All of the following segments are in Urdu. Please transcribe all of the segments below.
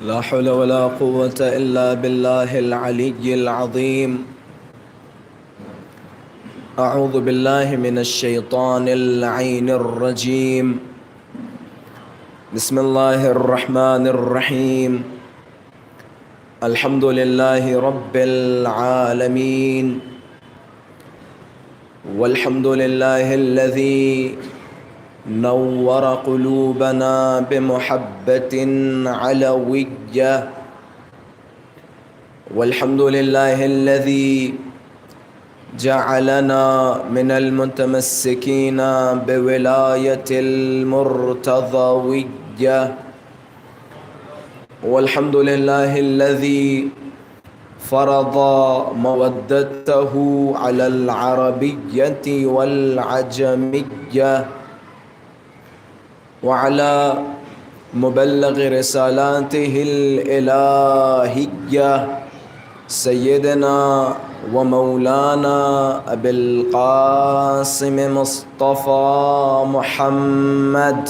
لا حول ولا قوة إلا بالله العلي العظيم. أعوذ بالله من الشيطان اللعين الرجيم. بسم الله الرحمن الرحيم. الحمد لله رب العالمين، والحمد لله الذي نور قلوبنا بمحبة علوية، والحمد لله الذي جعلنا من المتمسكين بولاية المرتضوية، والحمد لله الذي فرض مودته على العربية والعجمية، وعلى مبلغ رسالاته الإلهية سيدنا ومولانا أبي القاسم مصطفى محمد.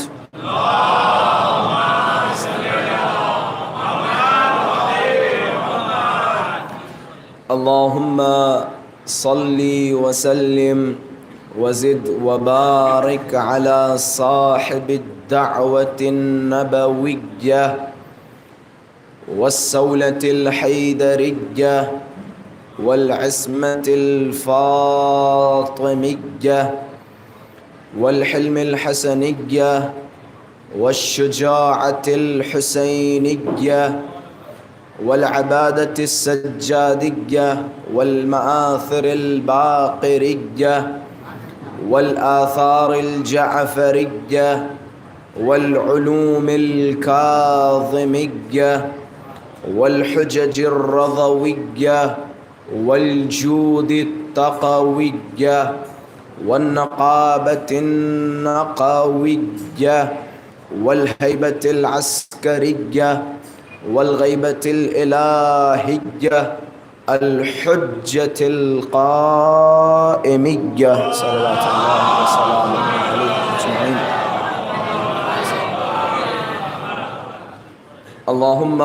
اللهم صل وسلم وزد وبارك على صاحب الدعوة النبوية والسولة الحيدرية والعصمة الفاطمية والحلم الحسنية والشجاعة الحسينية والعبادة السجادية والمآثر الباقرية والآثار الجعفرية والعلوم الكاظمية والحجج الرضوية والجود التقوية والنقابة النقوية والهيبة العسكرية والغيبة الإلهية الحجة القائمية صلوات الله وسلامه عليه أجمعين. اللهم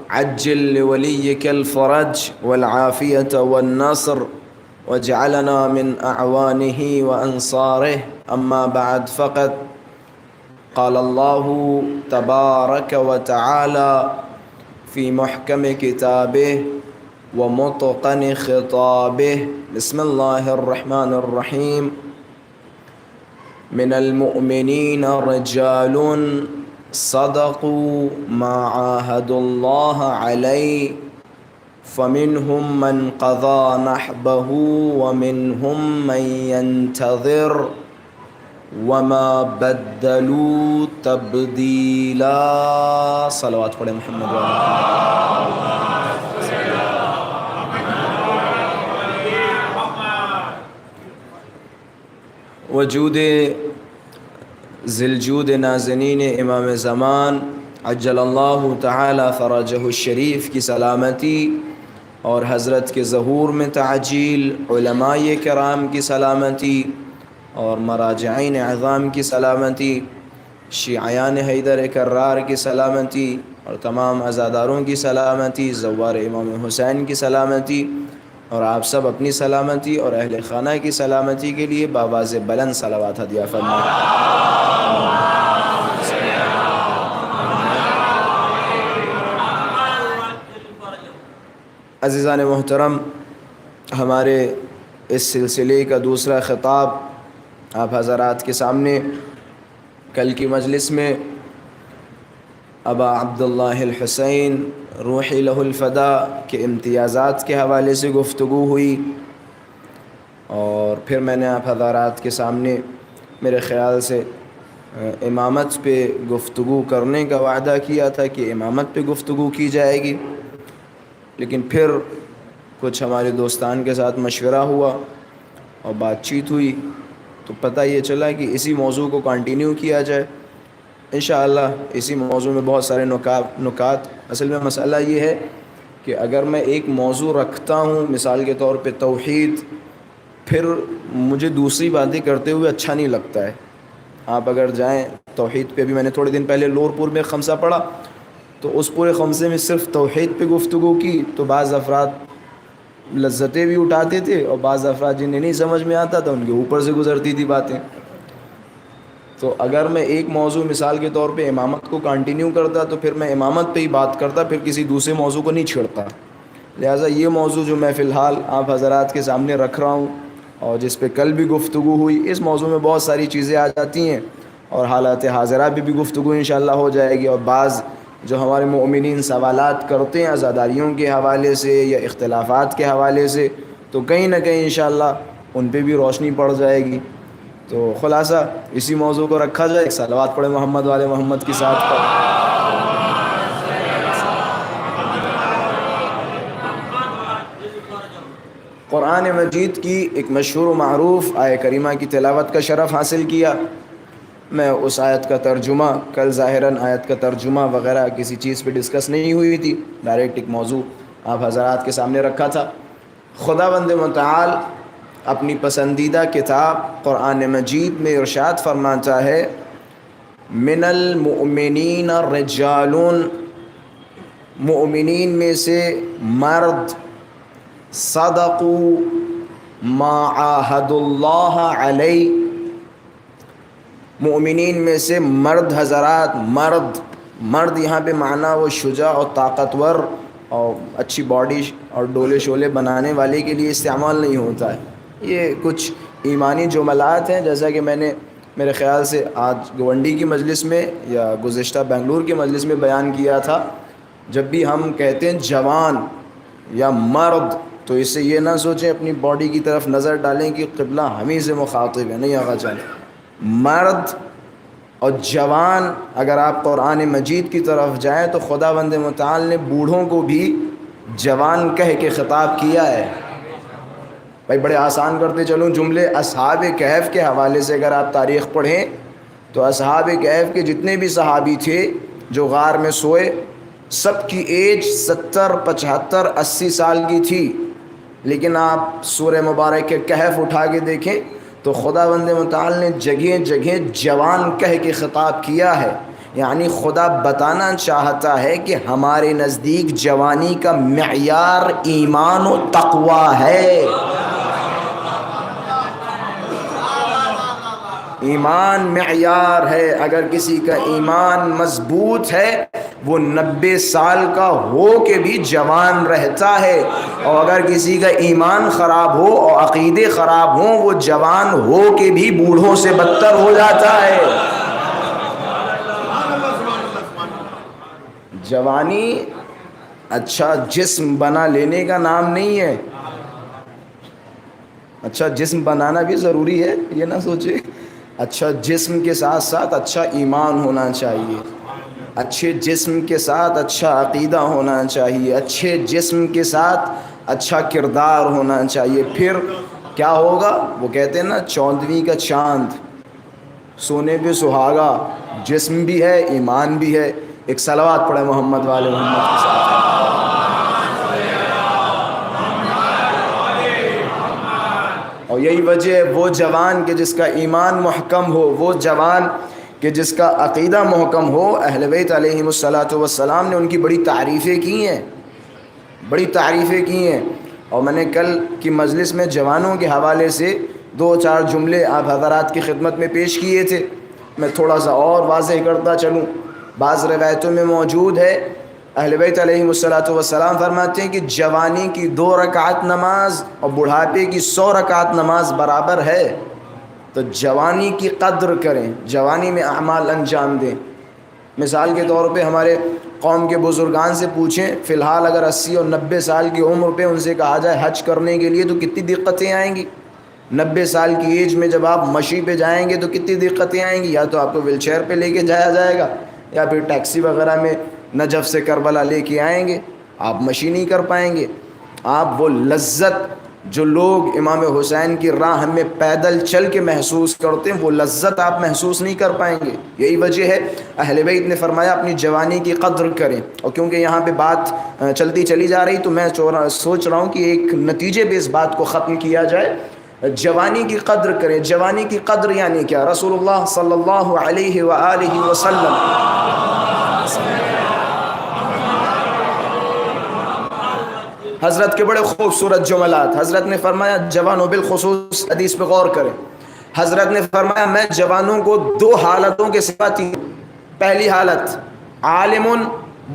عجل لوليك الفرج والعافية والنصر، واجعلنا من أعوانه وأنصاره. أما بعد، فقد قال الله تبارك وتعالى في محكم كتابه ومتقن خطابه. بسم الله الرحمن الرحيم. من المؤمنين رجال صدقوا ما عاهدوا الله عليه، فمنهم من قضى نحبه ومنهم من ينتظر وما بدلوا تبدیلا. صلوات پڑھیں محمد وجود ذیالجود نازنین امام زمان عجل اللہ تعالی فرجہ الشریف کی سلامتی، اور حضرت کے ظہور میں تعجیل، علماء کرام کی سلامتی، اور مراجعین اعظام کی سلامتی، شیعیان حیدر کرار کی سلامتی، اور تمام عزاداروں کی سلامتی، زوار امام حسین کی سلامتی، اور آپ سب اپنی سلامتی اور اہل خانہ کی سلامتی کے لیے بآواز بلند صلوات ہدیہ فرمائیں. عزیزان محترم، ہمارے اس سلسلے کا دوسرا خطاب آپ حضرات کے سامنے کل کی مجلس میں ابا عبداللہ الحسین روحی لہ الفدا کے امتیازات کے حوالے سے گفتگو ہوئی، اور پھر میں نے آپ حضرات کے سامنے میرے خیال سے امامت پہ گفتگو کرنے کا وعدہ کیا تھا کہ امامت پہ گفتگو کی جائے گی، لیکن پھر کچھ ہمارے دوستان کے ساتھ مشورہ ہوا اور بات چیت ہوئی، تو پتہ یہ چلا کہ اسی موضوع کو کنٹینیو کیا جائے انشاءاللہ. اسی موضوع میں بہت سارے نکات. اصل میں مسئلہ یہ ہے کہ اگر میں ایک موضوع رکھتا ہوں، مثال کے طور پہ توحید، پھر مجھے دوسری باتیں کرتے ہوئے اچھا نہیں لگتا ہے. آپ اگر جائیں توحید پہ، بھی میں نے تھوڑے دن پہلے لور پور میں خمسہ پڑھا، تو اس پورے خمسے میں صرف توحید پہ گفتگو کی تو بعض افراد لذتیں بھی اٹھاتے تھے، اور بعض افراد جنہیں نہیں سمجھ میں آتا تھا ان کے اوپر سے گزرتی تھی باتیں. تو اگر میں ایک موضوع مثال کے طور پہ امامت کو کنٹینیو کرتا تو پھر میں امامت پہ ہی بات کرتا، پھر کسی دوسرے موضوع کو نہیں چھیڑتا. لہٰذا یہ موضوع جو میں فی الحال آپ حضرات کے سامنے رکھ رہا ہوں اور جس پہ کل بھی گفتگو ہوئی، اس موضوع میں بہت ساری چیزیں آ جاتی ہیں اور حالات حاضرہ پہ بھی گفتگو انشاءاللہ ہو جائے گی. اور بعض جو ہمارے مؤمنین سوالات کرتے ہیں عزاداریوں کے حوالے سے یا اختلافات کے حوالے سے، تو کہیں نہ کہیں انشاءاللہ ان پہ بھی روشنی پڑ جائے گی. تو خلاصہ اسی موضوع کو رکھا جائے. صلوات پڑھے محمد والے محمد کی ساتھ پر. قرآن مجید کی ایک مشہور و معروف آیہ کریمہ کی تلاوت کا شرف حاصل کیا. میں اس آیت کا ترجمہ کل ظاہراً آیت کا ترجمہ وغیرہ کسی چیز پہ ڈسکس نہیں ہوئی تھی، ڈائریکٹ ایک موضوع آپ حضرات کے سامنے رکھا تھا. خداوند متعال اپنی پسندیدہ کتاب قرآن مجید میں ارشاد فرماتا ہے، من المؤمنین رجال، مؤمنین میں سے مرد، صدقوا ما عاہدوا اللہ علیہ، مؤمنین میں سے مرد حضرات، مرد یہاں پہ معنی وہ شجاع اور طاقتور اور اچھی باڈی اور ڈولے شولے بنانے والے کے لیے استعمال نہیں ہوتا ہے. یہ کچھ ایمانی جملات ہیں، جیسا کہ میں نے میرے خیال سے آج گونڈی کی مجلس میں یا گزشتہ بنگلور کی مجلس میں بیان کیا تھا. جب بھی ہم کہتے ہیں جوان یا مرد تو اس سے یہ نہ سوچیں اپنی باڈی کی طرف نظر ڈالیں کہ قبلہ ہمیں سے مخاطب ہے، نہیں آگا چلیں. مرد اور جوان اگر آپ قرآن مجید کی طرف جائیں تو خداوند متعال نے بوڑھوں کو بھی جوان کہہ کے خطاب کیا ہے. بھائی بڑے آسان کرتے چلوں جملے. اصحاب کہف کے حوالے سے اگر آپ تاریخ پڑھیں تو اصحاب کہف کے جتنے بھی صحابی تھے جو غار میں سوئے، سب کی ایج 70 75 80 سال کی تھی. لیکن آپ سورہ مبارک کے کہف اٹھا کے دیکھیں تو خداوند متعال نے جگہ جگہ جوان کہہ کے خطاب کیا ہے. یعنی خدا بتانا چاہتا ہے کہ ہمارے نزدیک جوانی کا معیار ایمان و تقوی ہے. ایمان معیار ہے. اگر کسی کا ایمان مضبوط ہے وہ 90 سال کا ہو کے بھی جوان رہتا ہے، اور اگر کسی کا ایمان خراب ہو اور عقیدے خراب ہوں وہ جوان ہو کے بھی بوڑھوں سے بدتر ہو جاتا ہے. جوانی اچھا جسم بنا لینے کا نام نہیں ہے. اچھا جسم بنانا بھی ضروری ہے، یہ نہ سوچے. اچھا جسم کے ساتھ ساتھ اچھا ایمان ہونا چاہیے، اچھے جسم کے ساتھ اچھا عقیدہ ہونا چاہیے، اچھے جسم کے ساتھ اچھا کردار ہونا چاہیے. پھر کیا ہوگا؟ وہ کہتے ہیں نا 14ویں کا چاند، سونے پہ سہاگا، جسم بھی ہے ایمان بھی ہے. ایک صلوات پڑھے محمد والے محمد کے ساتھ. اور یہی وجہ ہے وہ جوان کہ جس کا ایمان محکم ہو، وہ جوان کہ جس کا عقیدہ محکم ہو. اہل بیت علیہم الصلاۃ والسلام نے ان کی بڑی تعریفیں کی ہیں، بڑی تعریفیں کی ہیں. اور میں نے کل کی مجلس میں جوانوں کے حوالے سے 2-4 جملے آپ حضرات کی خدمت میں پیش کیے تھے. میں تھوڑا سا اور واضح کرتا چلوں. بعض روایتوں میں موجود ہے اہل بیت علیہم الصلاۃ والسلام فرماتے ہیں کہ جوانی کی 2 رکعت نماز اور بڑھاپے کی 100 رکعت نماز برابر ہے. تو جوانی کی قدر کریں، جوانی میں اعمال انجام دیں. مثال کے طور پہ ہمارے قوم کے بزرگان سے پوچھیں، فی الحال اگر 80 اور 90 سال کی عمر پہ ان سے کہا جائے حج کرنے کے لیے تو کتنی دقتیں آئیں گی. 90 سال کی ایج میں جب آپ مشی پہ جائیں گے تو کتنی دقتیں آئیں گی. یا تو آپ کو ویل چیئر پہ لے کے جایا جائے گا یا پھر ٹیکسی وغیرہ میں نجف سے کربلا لے کے آئیں گے. آپ مشی نہیں کر پائیں گے. آپ وہ لذت جو لوگ امام حسین کی راہ میں پیدل چل کے محسوس کرتے ہیں وہ لذت آپ محسوس نہیں کر پائیں گے. یہی وجہ ہے اہل بیت نے فرمایا اپنی جوانی کی قدر کریں. اور کیونکہ یہاں پہ بات چلتی چلی جا رہی تو میں سوچ رہا ہوں کہ ایک نتیجے پہ اس بات کو ختم کیا جائے. جوانی کی قدر کریں. جوانی کی قدر یعنی کیا؟ رسول اللہ صلی اللہ علیہ وآلہ وسلم حضرت کے بڑے خوبصورت جملات. حضرت نے فرمایا جوانوں بالخصوص حدیث پہ غور کریں. حضرت نے فرمایا میں جوانوں کو 2 حالتوں کے سکھاتی ہوں. پہلی حالت عالم،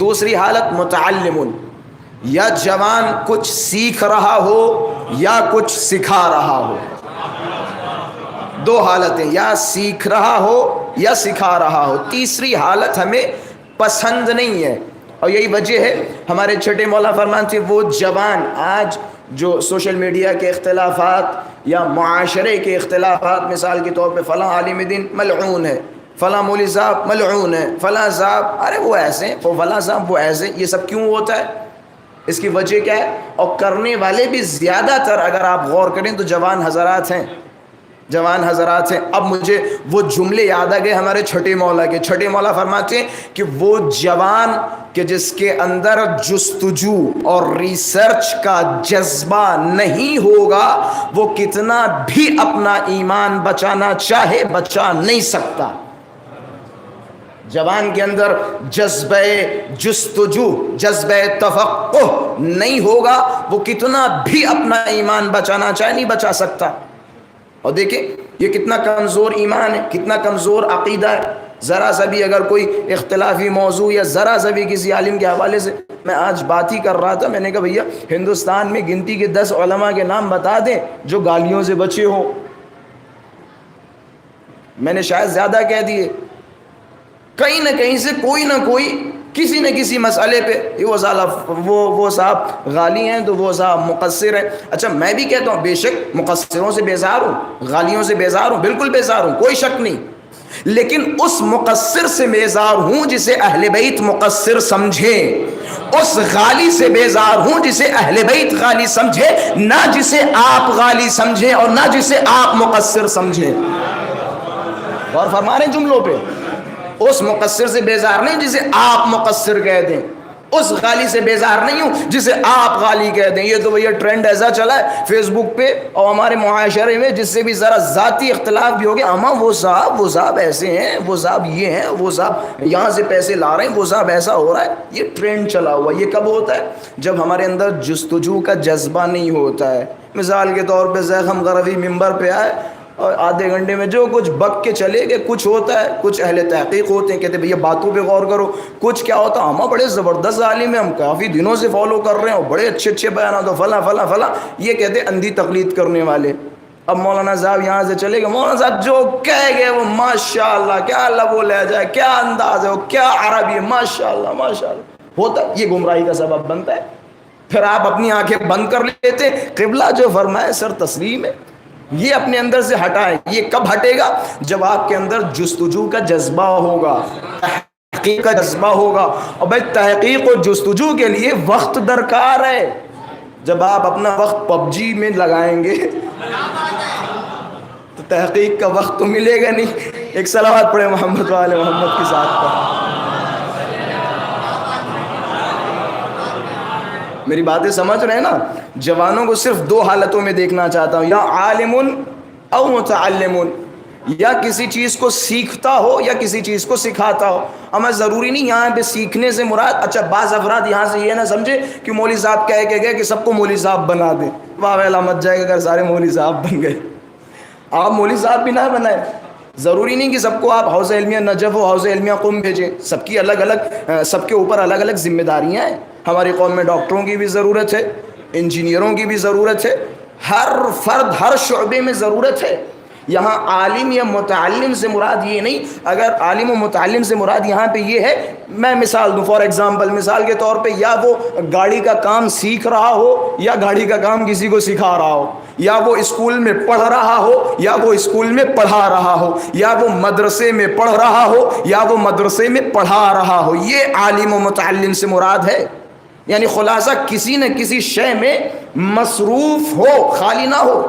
دوسری حالت متعلم. یا جوان کچھ سیکھ رہا ہو یا کچھ سکھا رہا ہو. 2 حالتیں، یا سیکھ رہا ہو یا سکھا رہا ہو. تیسری حالت ہمیں پسند نہیں ہے. اور یہی وجہ ہے ہمارے چھٹے مولا فرماتے ہیں وہ جوان آج جو سوشل میڈیا کے اختلافات یا معاشرے کے اختلافات، مثال کے طور پہ فلاں عالم دین ملعون ہے، فلاں مولوی صاحب ملعون ہے، فلاں صاحب ارے وہ ایسے ہیں، فلاں صاحب وہ ایسے. یہ سب کیوں ہوتا ہے؟ اس کی وجہ کیا ہے؟ اور کرنے والے بھی زیادہ تر اگر آپ غور کریں تو جوان حضرات ہیں، جوان حضرات ہیں. اب مجھے وہ جملے یاد آ گئے ہمارے چھٹے مولا کے. چھٹے مولا فرماتے ہیں کہ وہ جوان کہ جس کے اندر جستجو اور ریسرچ کا جذبہ نہیں ہوگا، وہ کتنا بھی اپنا ایمان بچانا چاہے بچا نہیں سکتا. جوان کے اندر جذبہ جستجو، جذبہ تفقہ نہیں ہوگا، وہ کتنا بھی اپنا ایمان بچانا چاہے نہیں بچا سکتا. اور دیکھیں یہ کتنا کمزور ایمان ہے، کتنا کمزور عقیدہ ہے. ذرا سا بھی اگر کوئی اختلافی موضوع یا ذرا سا بھی کسی عالم کے حوالے سے، میں آج بات ہی کر رہا تھا، میں نے کہا بھیا ہندوستان میں گنتی کے 10 علماء کے نام بتا دیں جو گالیوں سے بچے ہوں. میں نے شاید زیادہ کہہ دیے. کہیں نہ کہیں سے کوئی نہ کوئی کسی نہ کسی مسئلے پہ وہ صاحب غالی ہیں تو وہ صاحب مقصر ہیں. اچھا میں بھی کہتا ہوں بے شک مقصروں سے بیزار ہوں، غالیوں سے بیزار ہوں، بالکل بیزار ہوں، کوئی شک نہیں. لیکن اس مقصر سے بیزار ہوں جسے اہل بیت مقصر سمجھیں، اس غالی سے بیزار ہوں جسے اہل بیت غالی سمجھے، نہ جسے آپ غالی سمجھیں اور نہ جسے آپ مقصر سمجھیں. غور فرما رہے ہیں جملوں پہ. اس مقصر سے بیزار نہیں جسے آپ مقصر کہہ دیں، اس غالی سے بیزار نہیں ہوں جسے آپ غالی کہہ دیں. یہ تو بھیا ٹرینڈ ایسا چلا ہے فیس بک پہ اور ہمارے معاشرے میں، جس سے بھی ذرا ذاتی اختلاف بھی ہو گیا، اما وہ صاحب ایسے ہیں، وہ صاحب یہ ہیں، وہ صاحب یہاں سے پیسے لا رہے ہیں، وہ صاحب ایسا ہو رہا ہے. یہ ٹرینڈ چلا ہوا. یہ کب ہوتا ہے؟ جب ہمارے اندر جستجو کا جذبہ نہیں ہوتا ہے. مثال کے طور پہ زیخم غربی ممبر پہ آئے اور آدھے گھنٹے میں جو کچھ بک کے چلے گئے. کچھ ہوتا ہے، کچھ اہل تحقیق ہوتے ہیں کہتے ہیں بھیا باتوں پہ غور کرو. کچھ کیا ہوتا ہے، ہم بڑے زبردست عالم ہیں، ہم کافی دنوں سے فالو کر رہے ہیں اور بڑے اچھے اچھے بیانات، فلاں فلاں فلاں. یہ کہتے ہیں اندھی تقلید کرنے والے. اب مولانا صاحب یہاں سے چلے گئے، مولانا صاحب جو کہہ گئے وہ ماشاء اللہ، کیا لب و لہجہ ہے، کیا انداز ہے، کیا عربی ہے، ماشاء اللہ ماشاء اللہ ہوتا ہے. یہ گمراہی کا سبب بنتا ہے. پھر آپ اپنی آنکھیں بند کر لیتے. قبلہ جو فرمائے سر تسلیم ہے، یہ اپنے اندر سے ہٹائیں. یہ کب ہٹے گا؟ جب آپ کے اندر جستجو کا جذبہ ہوگا، تحقیق کا جذبہ ہوگا. اور بھائی تحقیق و جستجو کے لیے وقت درکار ہے. جب آپ اپنا وقت پب جی میں لگائیں گے تو تحقیق کا وقت تو ملے گا نہیں. ایک صلوات پڑھے محمد والے محمد کے ساتھ پر. میری باتیں سمجھ رہے ہیں نا؟ جوانوں کو صرف 2 حالتوں میں دیکھنا چاہتا ہوں، یا عالم او متعلم، یا کسی چیز کو سیکھتا ہو یا کسی چیز کو سکھاتا ہو. ہمیں ضروری نہیں یہاں پہ سیکھنے سے مراد، اچھا بعض افراد یہاں سے یہ نہ سمجھے کہ مولوی صاحب کہہ کے گئے کہ سب کو مولوی صاحب بنا دیں. واہ ویلا مت جائے گا اگر سارے مولوی صاحب بن گئے. آپ مولوی صاحب بھی نہ بنائیں. ضروری نہیں کہ سب کو آپ حوزہ علمیہ نجف و حوزہ علمیہ قم بھیجیں. سب کی الگ الگ، سب کے اوپر الگ الگ ذمہ داریاں ہیں. ہماری قوم میں ڈاکٹروں کی بھی ضرورت ہے، انجینئروں کی بھی ضرورت ہے، ہر فرد ہر شعبے میں ضرورت ہے. یہاں عالم یا متعلم سے مراد یہ نہیں. اگر عالم و متعلم سے مراد یہاں پہ یہ ہے، میں مثال دوں فار ایگزامپل، مثال کے طور پہ یا وہ گاڑی کا کام سیکھ رہا ہو یا گاڑی کا کام کسی کو سکھا رہا ہو، یا وہ اسکول میں پڑھ رہا ہو یا وہ اسکول میں پڑھا رہا ہو، یا وہ مدرسے میں پڑھ رہا ہو یا وہ مدرسے میں پڑھا رہا ہو. یہ عالم و متعلم سے مراد ہے. یعنی خلاصہ کسی نہ کسی شے میں مصروف ہو، خالی نہ ہو.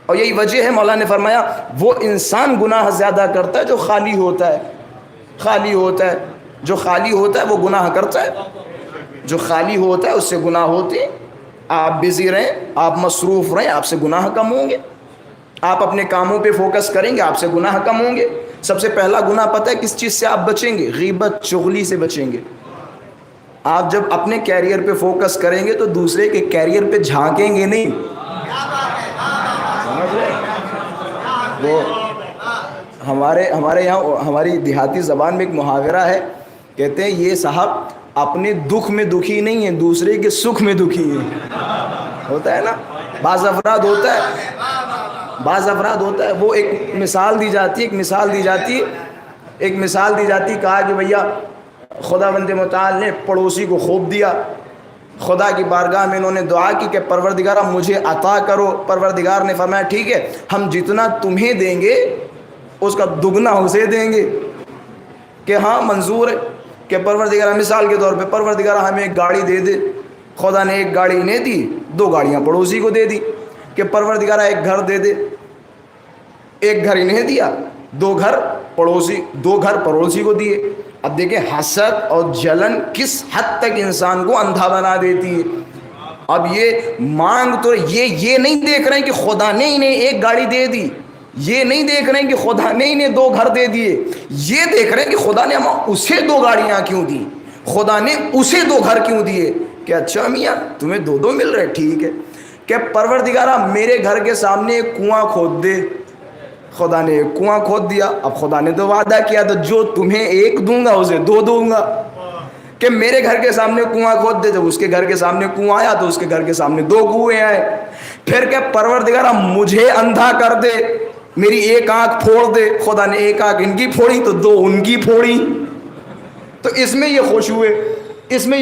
اور یہی وجہ ہے مولا نے فرمایا وہ انسان گناہ زیادہ کرتا ہے جو خالی ہوتا ہے. خالی ہوتا ہے، جو خالی ہوتا ہے وہ گناہ کرتا ہے. جو خالی ہوتا ہے اس سے گناہ ہوتے ہیں. آپ بزی رہیں، آپ مصروف رہیں، آپ سے گناہ کم ہوں گے. آپ اپنے کاموں پہ فوکس کریں گے، آپ سے گناہ کم ہوں گے. سب سے پہلا گناہ پتہ ہے کس چیز سے آپ بچیں گے؟ غیبت، چغلی سے بچیں گے. آپ جب اپنے کیریئر پہ فوکس کریں گے تو دوسرے کے کیریئر پہ جھانکیں گے نہیں. سمجھ رہے؟ وہ ہمارے یہاں ہماری دیہاتی زبان میں ایک محاورہ ہے، کہتے ہیں یہ صاحب اپنے دکھ میں دکھی نہیں ہے، دوسرے کے سکھ میں دکھی ہے. ہوتا ہے نا، بعض افراد ہوتا ہے وہ ایک مثال دی جاتی ہے، کہا کہ بھیا خدا بند متعال نے پڑوسی کو خوب دیا. خدا کی بارگاہ میں انہوں نے دعا کی کہ پروردگارہ مجھے عطا کرو. پروردگار نے فرمایا ٹھیک ہے، ہم جتنا تمہیں دیں گے اس کا دگنا اسے دیں گے. کہ ہاں منظور ہے کہ پروردگارہ، مثال کے طور پہ پروردگارہ ہمیں ایک گاڑی دے دے. خدا نے ایک گاڑی انہیں دی، 2 گاڑیاں پڑوسی کو دے دی. کہ پروردگارہ ایک گھر دے دے، ایک گھر انہیں دیا، 2 گھر پڑوسی کو دیے. اب دیکھیں حسد اور جلن کس حد تک انسان کو اندھا بنا دیتی ہے. اب یہ مانگ تو یہ نہیں دیکھ رہے ہیں کہ خدا نے انہیں ایک گاڑی دے دی، یہ نہیں دیکھ رہے ہیں کہ خدا نے انہیں 2 گھر دے دیے، یہ دیکھ رہے ہیں کہ خدا نے اسے 2 گاڑیاں کیوں دی، خدا نے اسے 2 گھر کیوں دیے. کہ اچھا میاں تمہیں 2 مل رہے، ٹھیک ہے. کہ پروردگارہ میرے گھر کے سامنے ایک کنواں کھود دے. خدا نے ایک کنواں کھود دیا. اب خدا نے تو وعدہ کیا تو جو تمہیں 1 دوں گا اسے 2 دوں گا. کہ میرے گھر کے سامنے کنواں کھود دے. جب اس کے گھر کے سامنے کنواں آیا تو اس کے گھر کے سامنے 2 کنویں آئے. پھر کہ پروردگارہ مجھے اندھا کر دے، میری 1 آنکھ پھوڑ دے. خدا نے 1 آنکھ ان کی پھوڑی تو 2 ان کی پھوڑی. تو اس میں یہ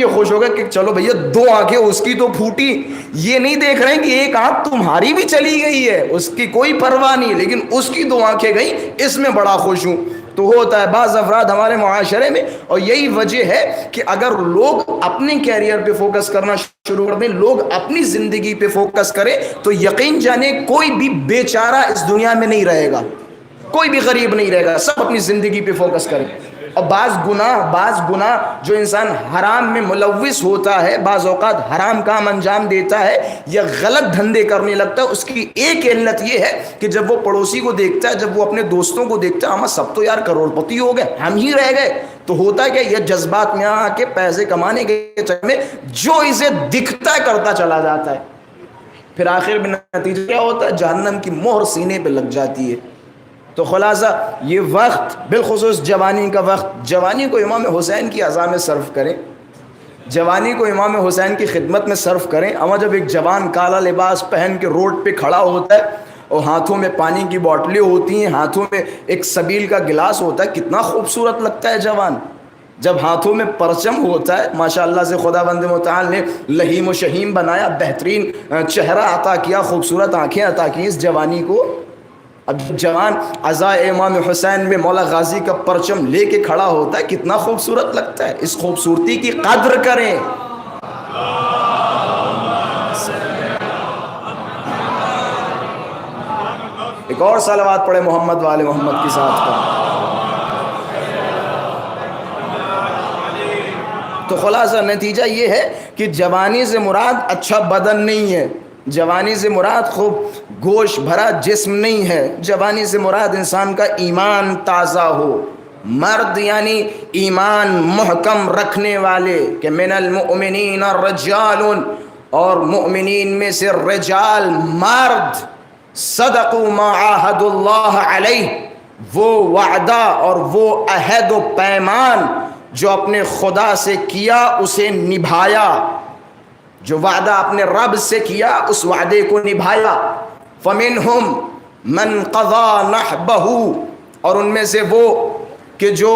خوش ہو گئے کہ چلو بھیا 2 آنکھیں اس کی تو پھوٹی. یہ نہیں دیکھ رہے ہیں کہ 1 آنکھ تمہاری بھی چلی گئی ہے، اس کی کوئی پرواہ نہیں، لیکن اس کی 2 آنکھیں گئیں، اس میں بڑا خوش ہوں. تو ہوتا ہے بعض افراد ہمارے معاشرے میں. اور یہی وجہ ہے کہ اگر لوگ اپنے کیریئر پہ فوکس کرنا شروع کر دیں، لوگ اپنی زندگی پہ فوکس کریں، تو یقین جانے کوئی بھی بیچارہ اس دنیا میں نہیں رہے گا، کوئی بھی غریب نہیں رہے گا. سب اپنی زندگی پہ فوکس کریں. اور بعض گناہ جو انسان حرام میں ملوث ہوتا ہے، بعض اوقات حرام کام انجام دیتا ہے یا غلط دھندے کرنے لگتا ہے، اس کی ایک علت یہ ہے کہ جب وہ پڑوسی کو دیکھتا ہے، جب وہ اپنے دوستوں کو دیکھتا ہے، ہم سب تو یار کروڑ پتی ہو گئے، ہم ہی رہ گئے. تو ہوتا کیا، یہ جذبات میں آ کے پیسے کمانے کے چکر میں جو اسے دکھتا ہے کرتا چلا جاتا ہے. پھر آخر میں نتیجہ کیا ہوتا ہے، جہنم کی مہر سینے پہ لگ جاتی ہے. تو خلاصہ یہ وقت، بالخصوص جوانی کا وقت، جوانی کو امام حسین کی عزا میں صرف کریں، جوانی کو امام حسین کی خدمت میں صرف کریں. اما جب ایک جوان کالا لباس پہن کے روڈ پہ کھڑا ہوتا ہے اور ہاتھوں میں پانی کی بوتلیں ہوتی ہیں، ہاتھوں میں ایک سبیل کا گلاس ہوتا ہے، کتنا خوبصورت لگتا ہے جوان. جب ہاتھوں میں پرچم ہوتا ہے، ماشاءاللہ سے خدا بند متعال نے لہیم و شہیم بنایا، بہترین چہرہ عطا کیا، خوبصورت آنکھیں عطا کی اس جوانی کو. اب جوان عزائے امام حسین میں مولا غازی کا پرچم لے کے کھڑا ہوتا ہے، کتنا خوبصورت لگتا ہے. اس خوبصورتی کی قدر کریں. ایک اور صلوات پڑھے محمد والے محمد کے ساتھ کا. تو خلاصہ نتیجہ یہ ہے کہ جوانی سے مراد اچھا بدن نہیں ہے، جوانی سے مراد خوب گوشت بھرا جسم نہیں ہے، جوانی سے مراد انسان کا ایمان تازہ ہو. مرد یعنی ایمان محکم رکھنے والے، کہ من المؤمنین رجال، اور مؤمنین میں سے رجال مرد، صدقوا ما عاہد اللہ علیہ، وہ وعدہ اور وہ عہد و پیمان جو اپنے خدا سے کیا اسے نبھایا، جو وعدہ اپنے رب سے کیا اس وعدے کو نبھایا. فَمِنْهُمْ مَنْ قَضَى نَحْبَهُ، اور ان میں سے وہ کہ جو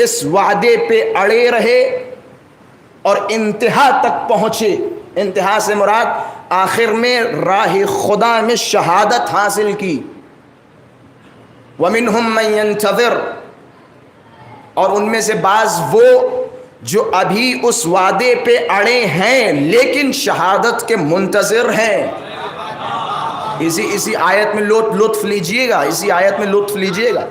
اس وعدے پہ اڑے رہے اور انتہا تک پہنچے. انتہا سے مراد آخر میں راہ خدا میں شہادت حاصل کی. وَمِنْهُمْ مَنْ يَنْتَظِرُ، اور ان میں سے بعض وہ جو ابھی اس وعدے پہ اڑے ہیں لیکن شہادت کے منتظر ہیں. اسی آیت میں لطف لیجئے گا، اسی آیت میں لطف لیجئے گا.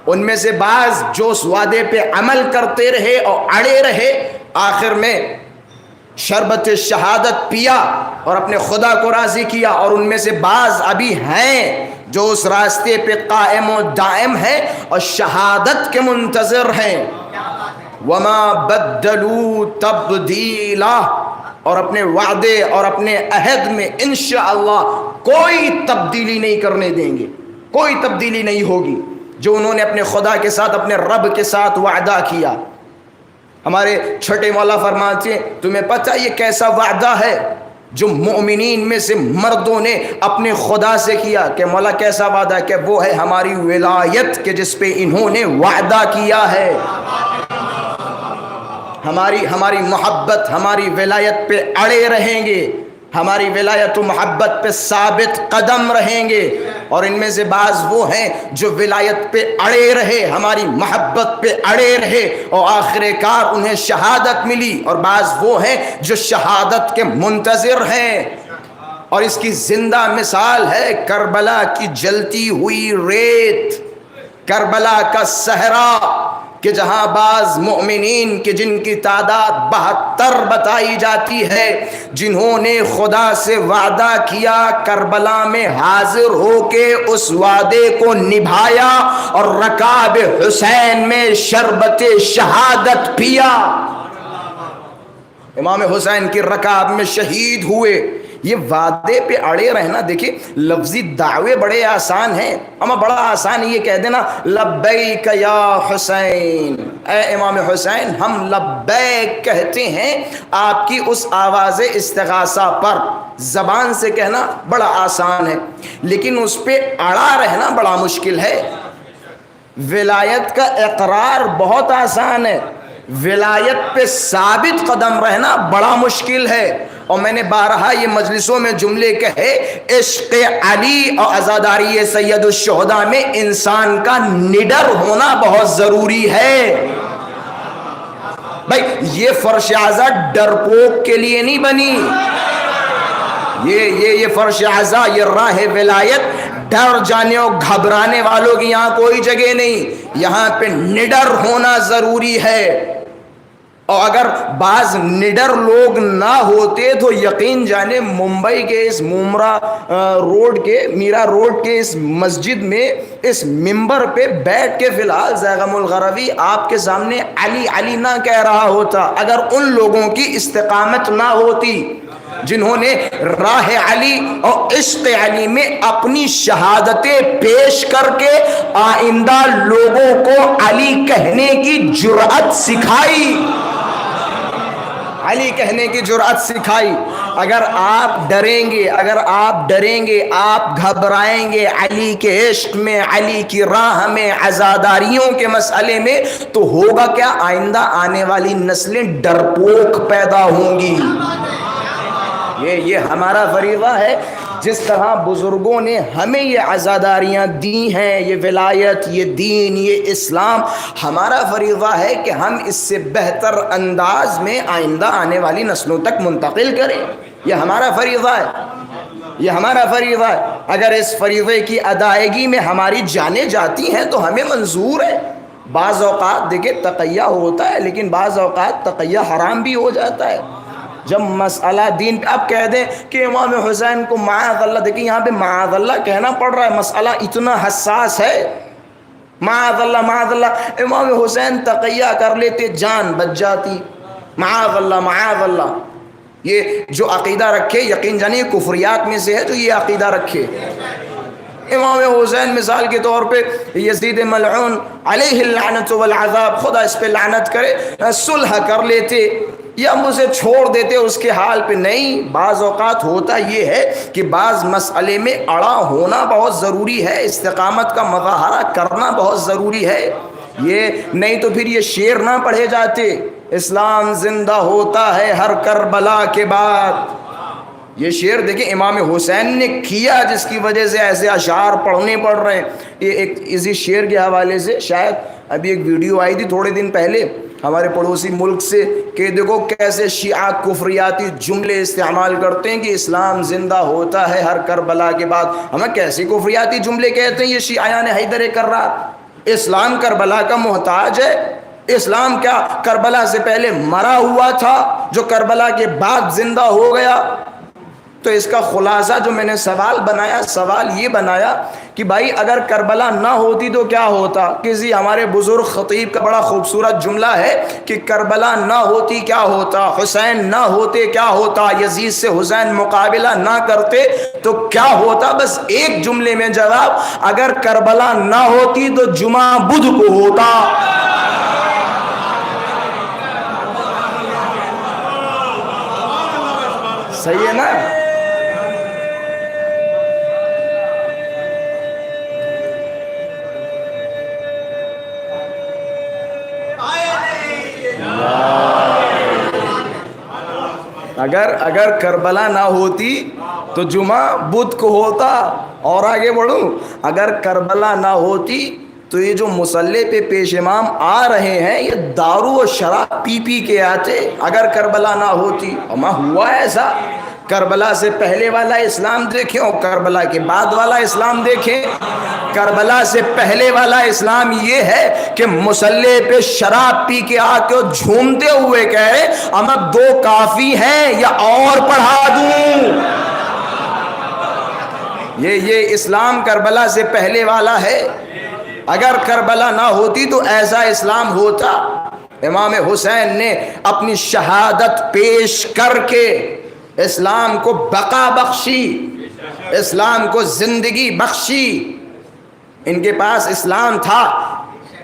ان میں سے بعض جو اس وعدے پہ عمل کرتے رہے اور اڑے رہے، آخر میں شربت شہادت پیا اور اپنے خدا کو راضی کیا. اور ان میں سے بعض ابھی ہیں جو اس راستے پہ قائم و دائم ہیں اور شہادت کے منتظر ہیں. وما بدلوا تبدیلا، اور اپنے وعدے اور اپنے عہد میں انشاءاللہ کوئی تبدیلی نہیں کرنے دیں گے، کوئی تبدیلی نہیں ہوگی جو انہوں نے اپنے خدا کے ساتھ، اپنے رب کے ساتھ وعدہ کیا۔ ہمارے چھوٹے مولا فرماتے ہیں تمہیں پتہ یہ کیسا وعدہ ہے جو مومنین میں سے مردوں نے اپنے خدا سے کیا، کہ مولا کیسا وعدہ، کہ وہ ہے ہماری ولایت، کہ جس پہ انہوں نے وعدہ کیا ہے، ہماری محبت، ہماری ولایت پہ اڑے رہیں گے، ہماری ولایت و محبت پہ ثابت قدم رہیں گے۔ اور ان میں سے بعض وہ ہیں جو ولایت پہ اڑے رہے، ہماری محبت پہ اڑے رہے، اور آخر کار انہیں شہادت ملی، اور بعض وہ ہیں جو شہادت کے منتظر ہیں۔ اور اس کی زندہ مثال ہے کربلا کی جلتی ہوئی ریت، کربلا کا صحرا، کہ جہاں بعض مومنین کے جن کی تعداد 72 بتائی جاتی ہے، جنہوں نے خدا سے وعدہ کیا، کربلا میں حاضر ہو کے اس وعدے کو نبھایا اور رکاب حسین میں شربت شہادت پیا، امام حسین کی رکاب میں شہید ہوئے۔ یہ وعدے پہ اڑے رہنا، دیکھیں لفظی دعوے بڑے آسان ہیں، اما بڑا آسان یہ کہہ دینا لبیک یا حسین، اے امام حسین ہم لبیک کہتے ہیں آپ کی اس آواز استغاثہ پر۔ زبان سے کہنا بڑا آسان ہے، لیکن اس پہ اڑا رہنا بڑا مشکل ہے۔ ولایت کا اقرار بہت آسان ہے، ولایت پہ ثابت قدم رہنا بڑا مشکل ہے۔ اور میں نے بارہا یہ مجلسوں میں جملے کہے، عشق علی اور عزاداری سید الشہداء میں انسان کا نڈر ہونا بہت ضروری ہے۔ بھائی یہ فرش اعضا ڈرپوک کے لیے نہیں بنی، یہ فرش اعضا، یہ راہ ولایت ڈر جانے اور گھبرانے والوں کی یہاں کوئی جگہ نہیں، یہاں پہ نڈر ہونا ضروری ہے۔ اور اگر بعض نڈر لوگ نہ ہوتے تو یقین جانے ممبئی کے اس مومرا روڈ کے، میرا روڈ کے اس مسجد میں اس ممبر پہ بیٹھ کے فی الحال زیغم الغربی آپ کے سامنے علی علی نہ کہہ رہا ہوتا، اگر ان لوگوں کی استقامت نہ ہوتی جنہوں نے راہ علی اور عشق علی میں اپنی شہادتیں پیش کر کے آئندہ لوگوں کو علی کہنے کی جرأت سکھائی، علی کہنے کی جرأت سکھائی۔ اگر آپ ڈریں گے، آپ گھبرائیں گے علی کے عشق میں، علی کی راہ میں، عزاداریوں کے مسئلے میں، تو ہوگا کیا؟ آئندہ آنے والی نسلیں ڈرپوک پیدا ہوں گی۔ یہ ہمارا فریضہ ہے، جس طرح بزرگوں نے ہمیں یہ عزاداریاں دی ہیں، یہ ولایت، یہ دین، یہ اسلام، ہمارا فریضہ ہے کہ ہم اس سے بہتر انداز میں آئندہ آنے والی نسلوں تک منتقل کریں۔ یہ ہمارا فریضہ ہے، یہ ہمارا فریضہ ہے۔ اگر اس فریضے کی ادائیگی میں ہماری جانیں جاتی ہیں تو ہمیں منظور ہے۔ بعض اوقات دیکھیں تقیہ ہوتا ہے، لیکن بعض اوقات تقیہ حرام بھی ہو جاتا ہے۔ جب مسئلہ دین پہ آپ کہہ دیں کہ امام حسین کو معاذ اللہ، دیکھیں یہاں پہ معاذ اللہ کہنا پڑ رہا ہے، مسئلہ اتنا حساس ہے، معاذ اللہ معاذ اللہ، امام حسین تقیہ کر لیتے جان بچ جاتی، معاذ اللہ معاذ اللہ۔ یہ جو عقیدہ رکھے، یقین جانیے کفریات میں سے ہے جو یہ عقیدہ رکھے۔ امام حسین مثال کے طور پہ یزید ملعون علیہ اللعنت والعذاب، خدا اس پہ لعنت کرے، صلح کر لیتے یا مجھے چھوڑ دیتے اس کے حال پہ۔ نہیں، بعض اوقات ہوتا یہ ہے کہ بعض مسئلے میں اڑا ہونا بہت ضروری ہے، استقامت کا مظاہرہ کرنا بہت ضروری ہے۔ یہ نہیں تو پھر یہ شعر نہ پڑھے جاتے، اسلام زندہ ہوتا ہے ہر کربلا کے بعد۔ یہ شعر دیکھیں امام حسین نے کیا، جس کی وجہ سے ایسے اشعار پڑھنے پڑ رہے ہیں۔ یہ ایک اسی شعر کے حوالے سے شاید ابھی ایک ویڈیو آئی تھی تھوڑے دن پہلے ہمارے پڑوسی ملک سے، کہ دیکھو کیسے شیعہ کفریاتی جملے استعمال کرتے ہیں کہ اسلام زندہ ہوتا ہے ہر کربلا کے بعد۔ ہمیں کیسے کفریاتی جملے کہتے ہیں یہ شیعیان حیدر کرار؟ اسلام کربلا کا محتاج ہے؟ اسلام کیا کربلا سے پہلے مرا ہوا تھا جو کربلا کے بعد زندہ ہو گیا؟ تو اس کا خلاصہ جو میں نے سوال یہ بنایا کہ بھائی اگر کربلا نہ ہوتی تو کیا ہوتا. کسی ہمارے بزرگ خطیب کا بڑا خوبصورت جملہ ہے کہ کربلا نہ ہوتی کیا ہوتا, حسین نہ ہوتے کیا ہوتا, یزید سے حسین مقابلہ نہ کرتے تو کیا ہوتا. بس ایک جملے میں جواب, اگر کربلا نہ ہوتی تو جمعہ بدھ کو ہوتا. صحیح ہے نا. اگر کربلا نہ ہوتی تو جمعہ بدھ کو ہوتا. اور آگے بڑھوں, اگر کربلا نہ ہوتی تو یہ جو مسلح پہ پیش امام آ رہے ہیں یہ دارو و شراب پی پی کے آتے. اگر کربلا نہ ہوتی, اما ہوا ایسا. کربلا سے پہلے والا اسلام دیکھیں اور کربلا کے بعد والا اسلام دیکھیں. کربلا سے پہلے والا اسلام یہ ہے کہ مسلح پہ شراب پی کے آ کے جھومتے ہوئے کہے اما 2 کافی ہیں یا اور پڑھا دوں. یہ اسلام کربلا سے پہلے والا ہے. اگر کربلا نہ ہوتی تو ایسا اسلام ہوتا. امام حسین نے اپنی شہادت پیش کر کے اسلام کو بقا بخشی, اسلام کو زندگی بخشی. ان کے پاس اسلام تھا,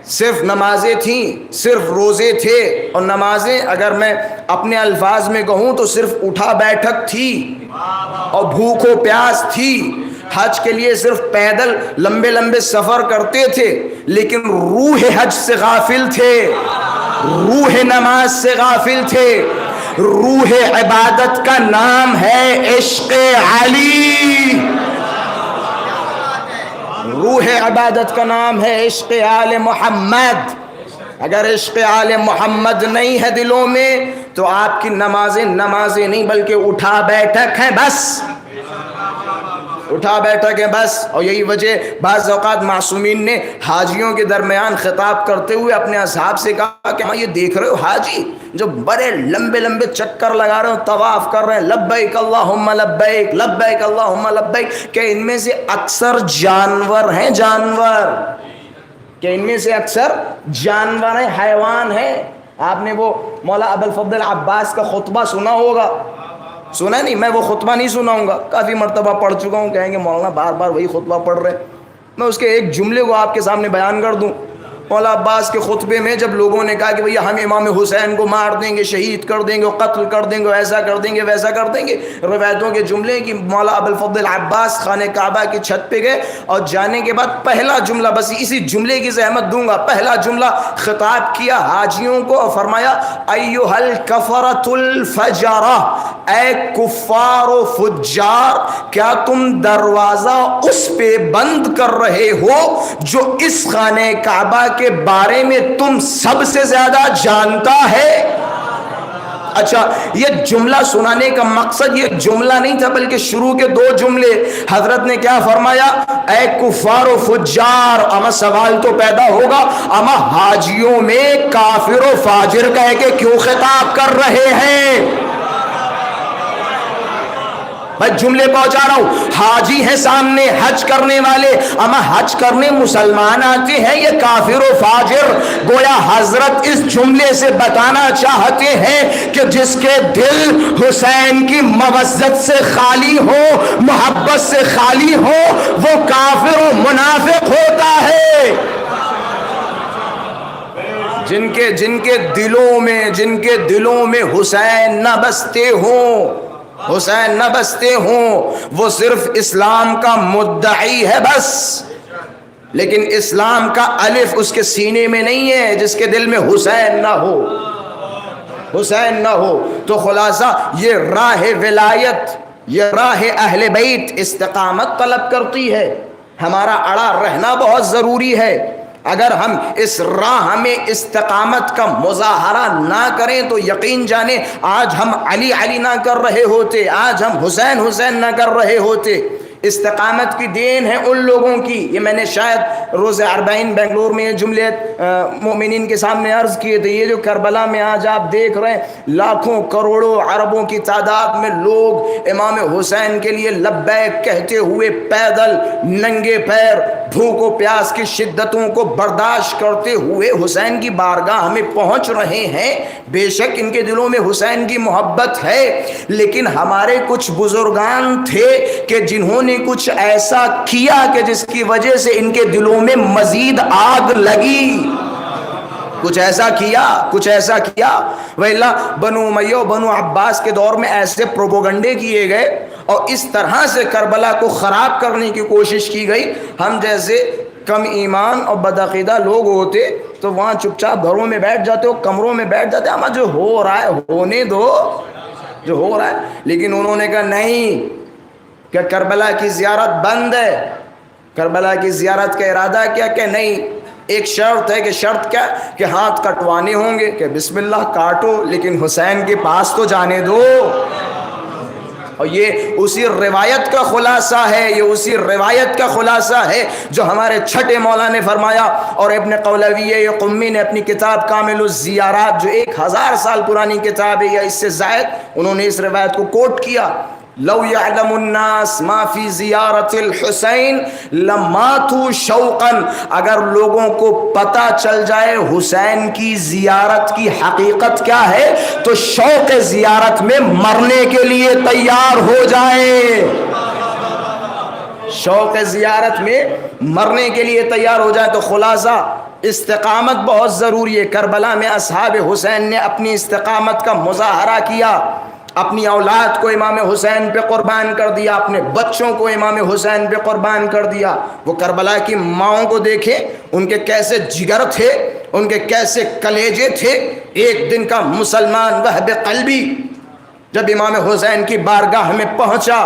صرف نمازیں تھیں, صرف روزے تھے. اور نمازیں اگر میں اپنے الفاظ میں کہوں تو صرف اٹھا بیٹھک تھی اور بھوک و پیاس تھی. حج کے لیے صرف پیدل لمبے لمبے سفر کرتے تھے, لیکن روح حج سے غافل تھے, روح نماز سے غافل تھے. روح عبادت کا نام ہے عشق علی. روح عبادت کا نام ہے عشق آل محمد. اگر عشق آل محمد نہیں ہے دلوں میں تو آپ کی نمازیں نہیں بلکہ اٹھا بیٹھک ہیں بس, اٹھا بیٹھک ہے بس. اور یہی وجہ بعض اوقات معصومین نے حاجیوں کے درمیان خطاب کرتے ہوئے اپنے اصحاب سے کہا کہ یہ دیکھ رہے ہو حاجی جو بڑے لمبے لمبے چکر لگا رہے ہو, طواف کر رہے ہیں, لبیک اللہم لبیک لبیک اللہم لبیک, کہ ان میں سے اکثر جانور ہیں, جانور, کہ ان میں سے اکثر جانور ہیں, حیوان ہیں. آپ نے وہ مولا ابوالفضل عباس کا خطبہ سنا ہوگا, سنا نہیں؟ میں وہ خطبہ نہیں سناؤں گا, کافی مرتبہ پڑھ چکا ہوں. کہیں گے مولانا بار بار وہی خطبہ پڑھ رہے. میں اس کے ایک جملے کو آپ کے سامنے بیان کر دوں. مولا عباس کے خطبے میں جب لوگوں نے کہا کہ بھئی ہم امام حسین کو مار دیں گے, شہید کر دیں گے, قتل کر دیں گے, ایسا کر دیں گے, ویسا کر دیں گے, روایتوں کے جملے کہ مولا ابوالفضل عباس خانہ کعبہ کی چھت پہ گئے اور جانے کے بعد پہلا جملہ, بس اسی جملے کی زحمت دوں گا, پہلا جملہ خطاب کیا حاجیوں کو اور فرمایا ایھا الکفرۃ الفجرہ, اے کفار و فجار, کیا تم دروازہ اس پہ بند کر رہے ہو جو اس خانہ کعبہ کے بارے میں تم سب سے زیادہ جانتا ہے. اچھا, یہ جملہ سنانے کا مقصد یہ جملہ نہیں تھا بلکہ شروع کے 2 جملے. حضرت نے کیا فرمایا, اے کفار و فجار. اما سوال تو پیدا ہوگا, اما حاجیوں میں کافر و فاجر کہہ کے کیوں خطاب کر رہے ہیں؟ میں جملے پہنچا رہا ہوں. حاجی ہیں سامنے, حج کرنے والے, اما حج کرنے مسلمان آتے ہیں, یہ کافر و فاجر. گویا حضرت اس جملے سے بتانا چاہتے ہیں کہ جس کے دل حسین کی موزت سے خالی ہو, محبت سے خالی ہو, وہ کافر و منافق ہوتا ہے. جن کے دلوں میں حسین نہ بستے ہوں, حسین نہ بستے ہوں, وہ صرف اسلام کا مدعی ہے بس, لیکن اسلام کا الف اس کے سینے میں نہیں ہے. جس کے دل میں حسین نہ ہو, حسین نہ ہو. تو خلاصہ یہ راہ ولایت, یہ راہ اہل بیت استقامت طلب کرتی ہے. ہمارا اڑا رہنا بہت ضروری ہے. اگر ہم اس راہ میں استقامت کا مظاہرہ نہ کریں تو یقین جانیں آج ہم علی علی نہ کر رہے ہوتے, آج ہم حسین حسین نہ کر رہے ہوتے. استقامت کی دین ہے ان لوگوں کی. یہ میں نے شاید روز اربعین بنگلور میں یہ جملے مومنین کے سامنے عرض کیے تھے. یہ جو کربلا میں آج آپ دیکھ رہے ہیں لاکھوں کروڑوں عربوں کی تعداد میں لوگ امام حسین کے لیے لبیک کہتے ہوئے پیدل ننگے پیر بھوک و پیاس کی شدتوں کو برداشت کرتے ہوئے حسین کی بارگاہ میں پہنچ رہے ہیں. بے شک ان کے دلوں میں حسین کی محبت ہے, لیکن ہمارے کچھ بزرگان تھے کہ جنہوں نے کچھ ایسا کیا کہ جس کی وجہ سے ان کے دلوں میں مزید آگ لگی. کچھ ایسا کیا وَإِلَّا بنو امیہ و بنو عباس کے دور میں ایسے پروپوگنڈے کیے گئے اور اس طرح سے کربلا کو خراب کرنے کی کوشش کی گئی. ہم جیسے کم ایمان اور بدعقیدہ لوگ ہوتے تو وہاں چپ چاپ گھروں میں بیٹھ جاتے ہو, کمروں میں بیٹھ جاتے, ہمیں جو ہو رہا ہے ہونے دو جو ہو رہا ہے. لیکن انہوں نے کہا نہیں, کہ کربلا کی زیارت بند ہے. کربلا کی زیارت کا ارادہ کیا کہ نہیں, ایک شرط ہے. کہ شرط کیا, کہ ہاتھ کٹوانے ہوں گے. کہ بسم اللہ کاٹو, لیکن حسین کے پاس تو جانے دو. اور یہ اسی روایت کا خلاصہ ہے, جو ہمارے چھٹے مولا نے فرمایا. اور ابن قولویہ قمی نے اپنی کتاب کامل الزیارات, جو 1000 سال پرانی کتاب ہے یا اس سے زائد, انہوں نے اس روایت کو کوٹ کیا. لو يعلم الناس ما فی زیارت الحسین لماتوا شوقا, اگر لوگوں کو پتہ چل جائے حسین کی زیارت کی حقیقت کیا ہے تو شوق زیارت میں مرنے کے لیے تیار ہو جائے. شوق زیارت میں مرنے کے لیے تیار ہو جائے. تو خلاصہ استقامت بہت ضروری ہے. کربلا میں اصحاب حسین نے اپنی استقامت کا مظاہرہ کیا, اپنی اولاد کو امام حسین پہ قربان کر دیا, اپنے بچوں کو امام حسین پہ قربان کر دیا. وہ کربلا کی ماؤں کو دیکھیں, ان کے کیسے جگر تھے, ان کے کیسے کلیجے تھے. ایک دن کا مسلمان وہب قلبی جب امام حسین کی بارگاہ میں پہنچا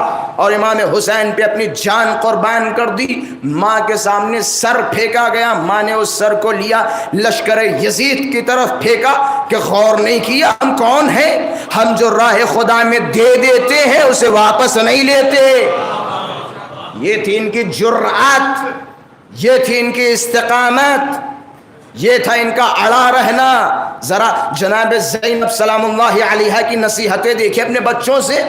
اور امام حسین پہ اپنی جان قربان کر دی, ماں کے سامنے سر پھینکا گیا. ماں نے اس سر کو لیا, لشکر یزید کی طرف پھینکا کہ غور نہیں کیا ہم کون ہیں, ہم جو راہ خدا میں دے دیتے ہیں اسے واپس نہیں لیتے. یہ تھی ان کی جرأت, یہ تھی ان کی استقامت, یہ تھا ان کا اڑا رہنا. ذرا جناب زینب سلام اللہ علیہا کی نصیحتیں دیکھیں اپنے بچوں سے.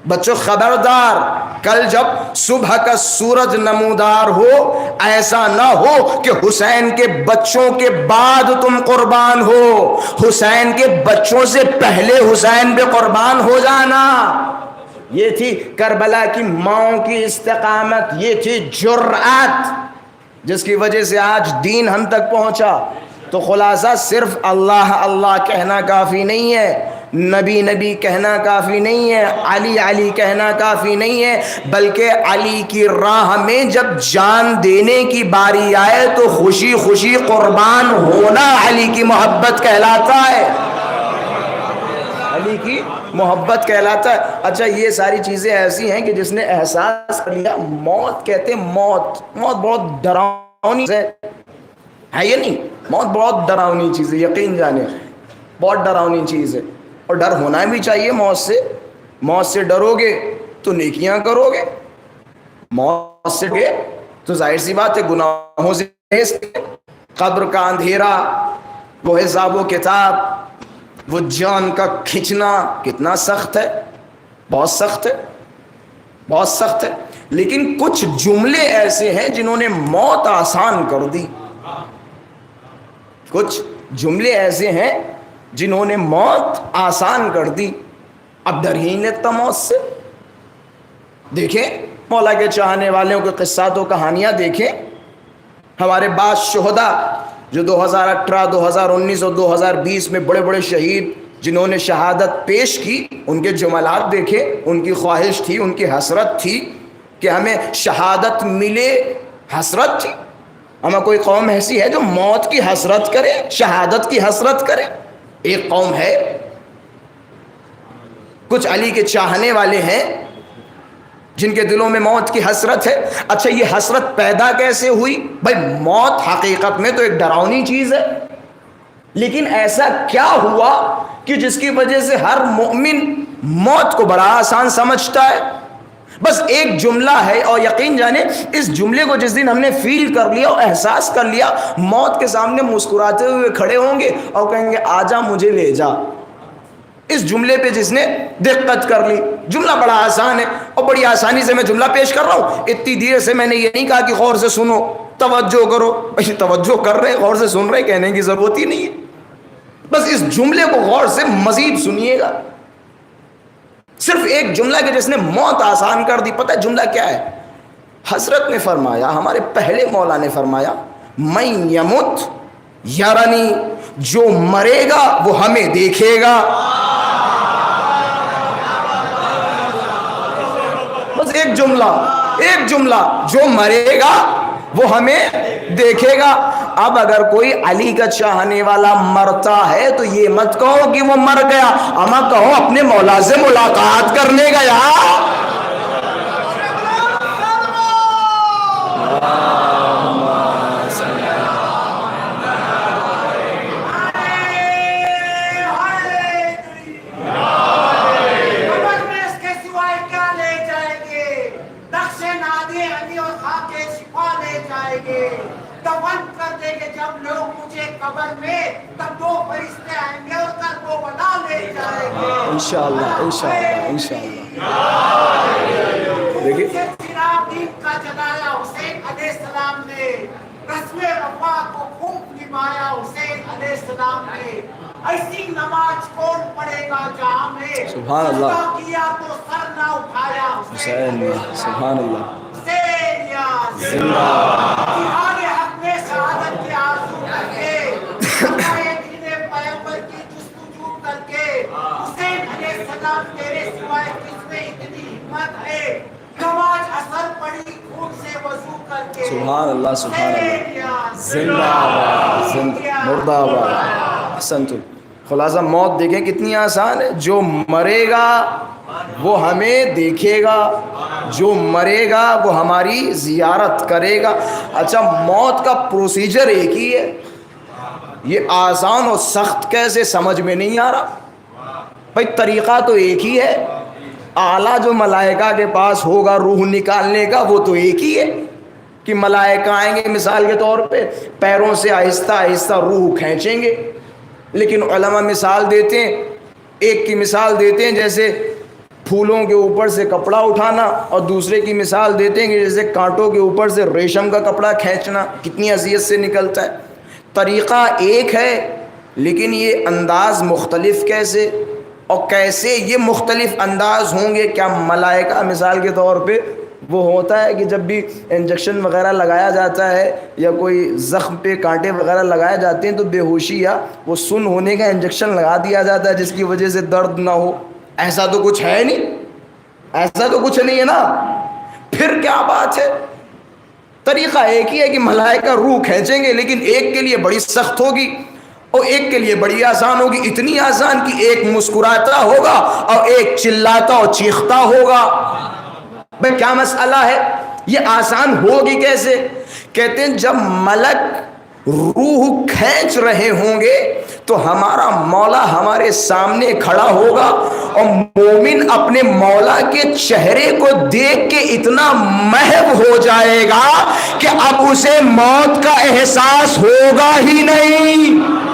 بچوں خبردار, کل جب صبح کا سورج نمودار ہو ایسا نہ ہو کہ حسین کے بچوں کے بعد تم قربان ہو, حسین کے بچوں سے پہلے حسین پہ قربان ہو جانا. یہ تھی کربلا کی ماؤں کی استقامت, یہ تھی جرأت جس کی وجہ سے آج دین ہم تک پہنچا. تو خلاصہ صرف اللہ اللہ کہنا کافی نہیں ہے, نبی نبی کہنا کافی نہیں ہے, علی علی کہنا کافی نہیں ہے, بلکہ علی کی راہ میں جب جان دینے کی باری آئے تو خوشی خوشی قربان ہونا علی کی محبت کہلاتا ہے. علی کی محبت کہلاتا ہے. اچھا یہ ساری چیزیں ایسی ہیں کہ جس نے احساس کر لیا, موت کہتے ہیں, موت بہت ڈراؤنی ہے یہ نہیں, موت بہت ڈراؤنی چیز ہے, یقین جانے بہت ڈراؤنی چیز ہے. اور ڈر ہونا بھی چاہیے موت سے. موت سے ڈرو گے تو نیکیاں کرو گے, موت سے ڈرو گے تو ظاہر سی بات ہے گناہوں سے. قبر کا اندھیرا, وہ حساب و کتاب, وہ جان کا کھنچنا کتنا سخت ہے, بہت سخت ہے, بہت سخت ہے. لیکن کچھ جملے ایسے ہیں جنہوں نے موت آسان کر دی. کچھ جملے ایسے ہیں جنہوں نے موت آسان کر دی. اب ڈر ہی نہیں لگتا موت سے. دیکھیں مولا کے چاہنے والوں کے قصات و کہانیاں دیکھیں. ہمارے بعض شہداء جو 2018 2019 اور 2020 میں بڑے بڑے شہید جنہوں نے شہادت پیش کی, ان کے جملات دیکھیں. ان کی خواہش تھی, ان کی حسرت تھی کہ ہمیں شہادت ملے, حسرت تھی. ہمیں کوئی قوم ایسی ہے جو موت کی حسرت کرے, شہادت کی حسرت کرے؟ ایک قوم ہے, کچھ علی کے چاہنے والے ہیں جن کے دلوں میں موت کی حسرت ہے. اچھا یہ حسرت پیدا کیسے ہوئی؟ بھائی موت حقیقت میں تو ایک ڈراؤنی چیز ہے, لیکن ایسا کیا ہوا کہ جس کی وجہ سے ہر مومن موت کو بڑا آسان سمجھتا ہے. بس ایک جملہ ہے، اور یقین جانے اس جملے کو جس دن ہم نے فیل کر لیا اور احساس کر لیا، موت کے سامنے مسکراتے ہوئے کھڑے ہوں گے اور کہیں گے آجا مجھے لے جا۔ اس جملے پہ جس نے دقت کر لی، جملہ بڑا آسان ہے اور بڑی آسانی سے میں جملہ پیش کر رہا ہوں۔ اتنی دیر سے میں نے یہ نہیں کہا کہ غور سے سنو، توجہ کرو، توجہ کر رہے، غور سے سن رہے، کہنے کی ضرورت ہی نہیں ہے۔ بس اس جملے کو غور سے مزید سنیے گا۔ صرف ایک جملہ کہ جس نے موت آسان کر دی۔ پتہ جملہ کیا ہے؟ حضرت نے فرمایا، ہمارے پہلے مولا نے فرمایا، من یمت یرانی، جو مرے گا وہ ہمیں دیکھے گا۔ بس ایک جملہ، جو مرے گا وہ ہمیں دیکھے گا۔ اب اگر کوئی علی کا چاہنے والا مرتا ہے تو یہ مت کہو کہ وہ مر گیا، اما کہو اپنے مولا سے ملاقات کرنے گیا۔ انشاءاللہ دیکھیے کا جلایا حسین علیہ السلام نے، رسم وفا کو خوب نبھایا حسین علیہ السلام نے۔ ایسی نماز کون پڑھے گا جہاں میں سبحان اللہ کیا تو سر نہ اٹھایا حسین نے۔ سبحان اللہ حسین یا زندہ جہاد حق میں شہادت کے آرزو کر کے، پیغمبر کی جستجو کر کے، حسین علیہ السلام تیرے سوائے کس میں اتنی ہمت ہے؟ نماز اثر پڑی خون سے وضو کر کے۔ سبحان اللہ سبحان اللہ، زندہ باد مردہ آباد۔ احسنتم۔ خلاصہ موت دیکھیں کتنی آسان ہے۔ جو مرے گا وہ ہمیں دیکھے گا، جو مرے گا وہ ہماری زیارت کرے گا۔ اچھا، موت کا پروسیجر ایک ہی ہے، یہ آسان اور سخت کیسے سمجھ میں نہیں آ رہا؟ بھائی طریقہ تو ایک ہی ہے، اعلیٰ جو ملائکہ کے پاس ہوگا روح نکالنے کا وہ تو ایک ہی ہے کہ ملائکہ آئیں گے، مثال کے طور پہ پیروں سے آہستہ آہستہ روح کھینچیں گے۔ لیکن علماء مثال دیتے ہیں، ایک کی مثال دیتے ہیں جیسے پھولوں کے اوپر سے کپڑا اٹھانا، اور دوسرے کی مثال دیتے ہیں کہ جیسے کانٹوں کے اوپر سے ریشم کا کپڑا کھینچنا، کتنی اذیت سے نکلتا ہے۔ طریقہ ایک ہے لیکن یہ انداز مختلف کیسے، اور کیسے یہ مختلف انداز ہوں گے؟ کیا ملائکہ مثال کے طور پہ وہ ہوتا ہے کہ جب بھی انجیکشن وغیرہ لگایا جاتا ہے یا کوئی زخم پہ کانٹے وغیرہ لگائے جاتے ہیں تو بے ہوشی یا وہ سن ہونے کا انجیکشن لگا دیا جاتا ہے جس کی وجہ سے درد نہ ہو؟ ایسا تو کچھ ہے نہیں، ایسا تو کچھ نہیں ہے نا۔ پھر کیا بات ہے؟ طریقہ ایک ہی ہے کہ ملائکہ روح کھینچیں گے، لیکن ایک کے لیے بڑی سخت ہوگی اور ایک کے لیے بڑی آسان ہوگی۔ اتنی آسان کہ ایک مسکراتا ہوگا اور ایک چلاتا اور چیختا ہوگا۔ بھئی کیا مسئلہ ہے؟ یہ آسان ہوگی کیسے؟ کہتے ہیں جب ملک روح کھینچ رہے ہوں گے تو ہمارا مولا ہمارے سامنے کھڑا ہوگا اور مومن اپنے مولا کے چہرے کو دیکھ کے اتنا محو ہو جائے گا کہ اب اسے موت کا احساس ہوگا ہی نہیں۔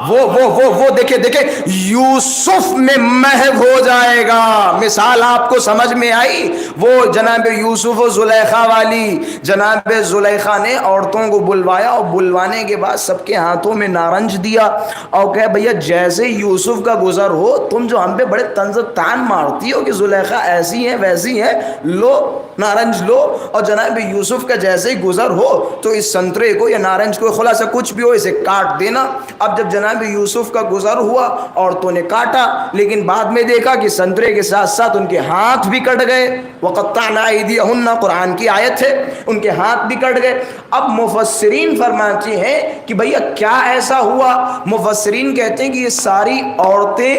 وہ دیکھیں یوسف میں محو ہو جائے گا۔ مثال آپ کو سمجھ میں آئی؟ وہ جناب یوسف و زلیخا والی، جناب زلیخا نے عورتوں کو بلوایا اور بلوانے کے بعد سب کے ہاتھوں میں نارنج دیا اور کہا بھیا جیسے یوسف کا گزر ہو، تم جو ہم پہ بڑے طنز و تان مارتی ہو کہ زلیخا ایسی ہیں ویسی ہیں، لو نارنج لو، اور جناب یوسف کا جیسے ہی گزر ہو تو اس سنترے کو یا نارنج کو، خلاصہ کچھ بھی ہو، اسے کاٹ دینا۔ اب جب جناب یوسف کا گزر ہوا عورتوں نے کاٹا، لیکن بعد میں دیکھا کہ سنترے کے ساتھ ساتھ ان کے ہاتھ بھی کٹ گئے۔ وَقَطَّعْنَا أَيْدِيَهُنَّ قرآن کی آیت ہے، ان کے ہاتھ بھی کٹ گئے۔ اب مفسرین فرماتے ہیں کہ بھیا کیا ایسا ہوا؟ مفسرین کہتے ہیں کہ یہ ساری عورتیں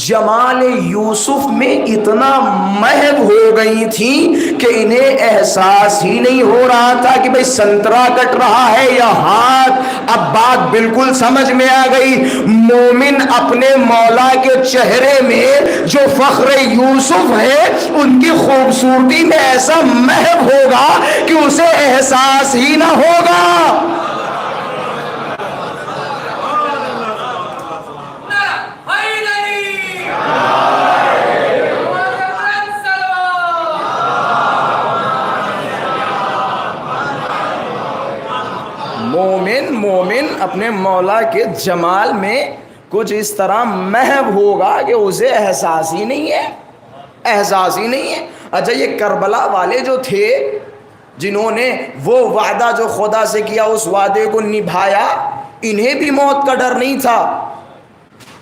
جمال یوسف میں اتنا محو ہو گئی تھیں کہ انہیں احساس ہی نہیں ہو رہا تھا کہ بھئی سنترا کٹ رہا ہے یا ہاتھ۔ اب بات بالکل سمجھ میں آ گئی. مومن اپنے مولا کے چہرے میں جو فخر یوسف ہے ان کی خوبصورتی میں ایسا محو ہوگا کہ اسے احساس ہی نہ ہوگا. مومن اپنے مولا کے جمال میں کچھ اس طرح محو ہوگا کہ اسے احساس ہی نہیں ہے، احساس ہی نہیں ہے. اچھا یہ کربلا والے جو تھے جنہوں نے وہ وعدہ جو خدا سے کیا اس وعدے کو نبھایا، انہیں بھی موت کا ڈر نہیں تھا.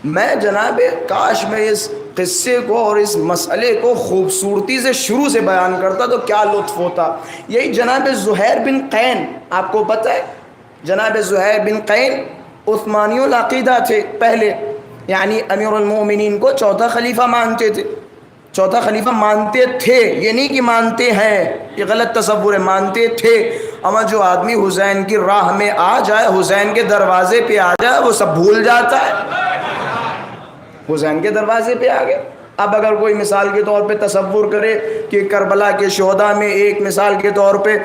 میں جناب کاش میں اس قصے کو اور اس مسئلے کو خوبصورتی سے شروع سے بیان کرتا تو کیا لطف ہوتا. یہی جناب زہیر بن قین، آپ کو پتہ ہے جناب زہیر بن قین عثمانیوں العقیدہ تھے پہلے، یعنی امیر المومنین کو چوتھا خلیفہ مانتے تھے. چوتھا خلیفہ مانتے تھے، یہ نہیں کہ مانتے ہیں، یہ غلط تصور ہے، مانتے تھے. اما جو آدمی حسین کی راہ میں آ جائے، حسین کے دروازے پہ آ جائے، وہ سب بھول جاتا ہے. حسین کے دروازے پہ آ گئے. اب اگر کوئی مثال کے طور پہ تصور کرے کہ کربلا کے شہداء میں ایک مثال کے طور پہ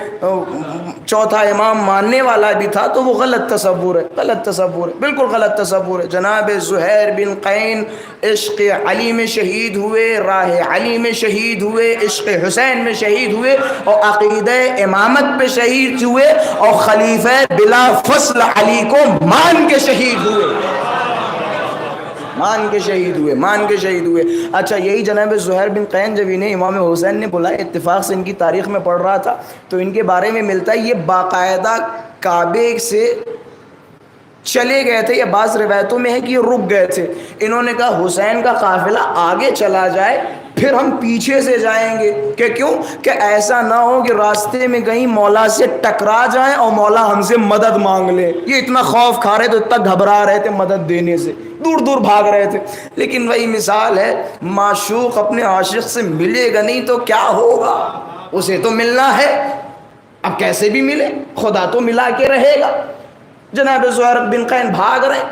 چوتھا امام ماننے والا بھی تھا تو وہ غلط تصور ہے، غلط تصور ہے، بالکل غلط تصور ہے. جناب زہیر بن قین عشق علی میں شہید ہوئے، راہ علی میں شہید ہوئے، عشق حسین میں شہید ہوئے اور عقیدہ امامت پہ شہید ہوئے اور خلیفہ بلا فصل علی کو مان کے شہید ہوئے، مان کے شہید ہوئے، مان کے شہید ہوئے. اچھا یہی جناب زہیر بن قین جب انہیں امام حسین نے بلایا، اتفاق سے ان کی تاریخ میں پڑھ رہا تھا تو ان کے بارے میں ملتا ہے یہ باقاعدہ کعبے سے چلے گئے تھے، یا بعض روایتوں میں ہے کہ یہ رک گئے تھے. انہوں نے کہا حسین کا قافلہ آگے چلا جائے پھر ہم پیچھے سے جائیں گے، کہ کیوں کہ ایسا نہ ہو کہ راستے میں کہیں مولا سے ٹکرا جائیں اور مولا ہم سے مدد مانگ لے. یہ اتنا خوف کھا رہے تھے، اتنا گھبرا رہے تھے مدد دینے سے، دور دور بھاگ رہے تھے. لیکن وہی مثال ہے، معشوق اپنے عاشق سے ملے گا نہیں تو کیا ہوگا، اسے تو ملنا ہے، اب کیسے بھی ملے، خدا تو ملا کے رہے گا. جناب زہیر بن قین بھاگ رہے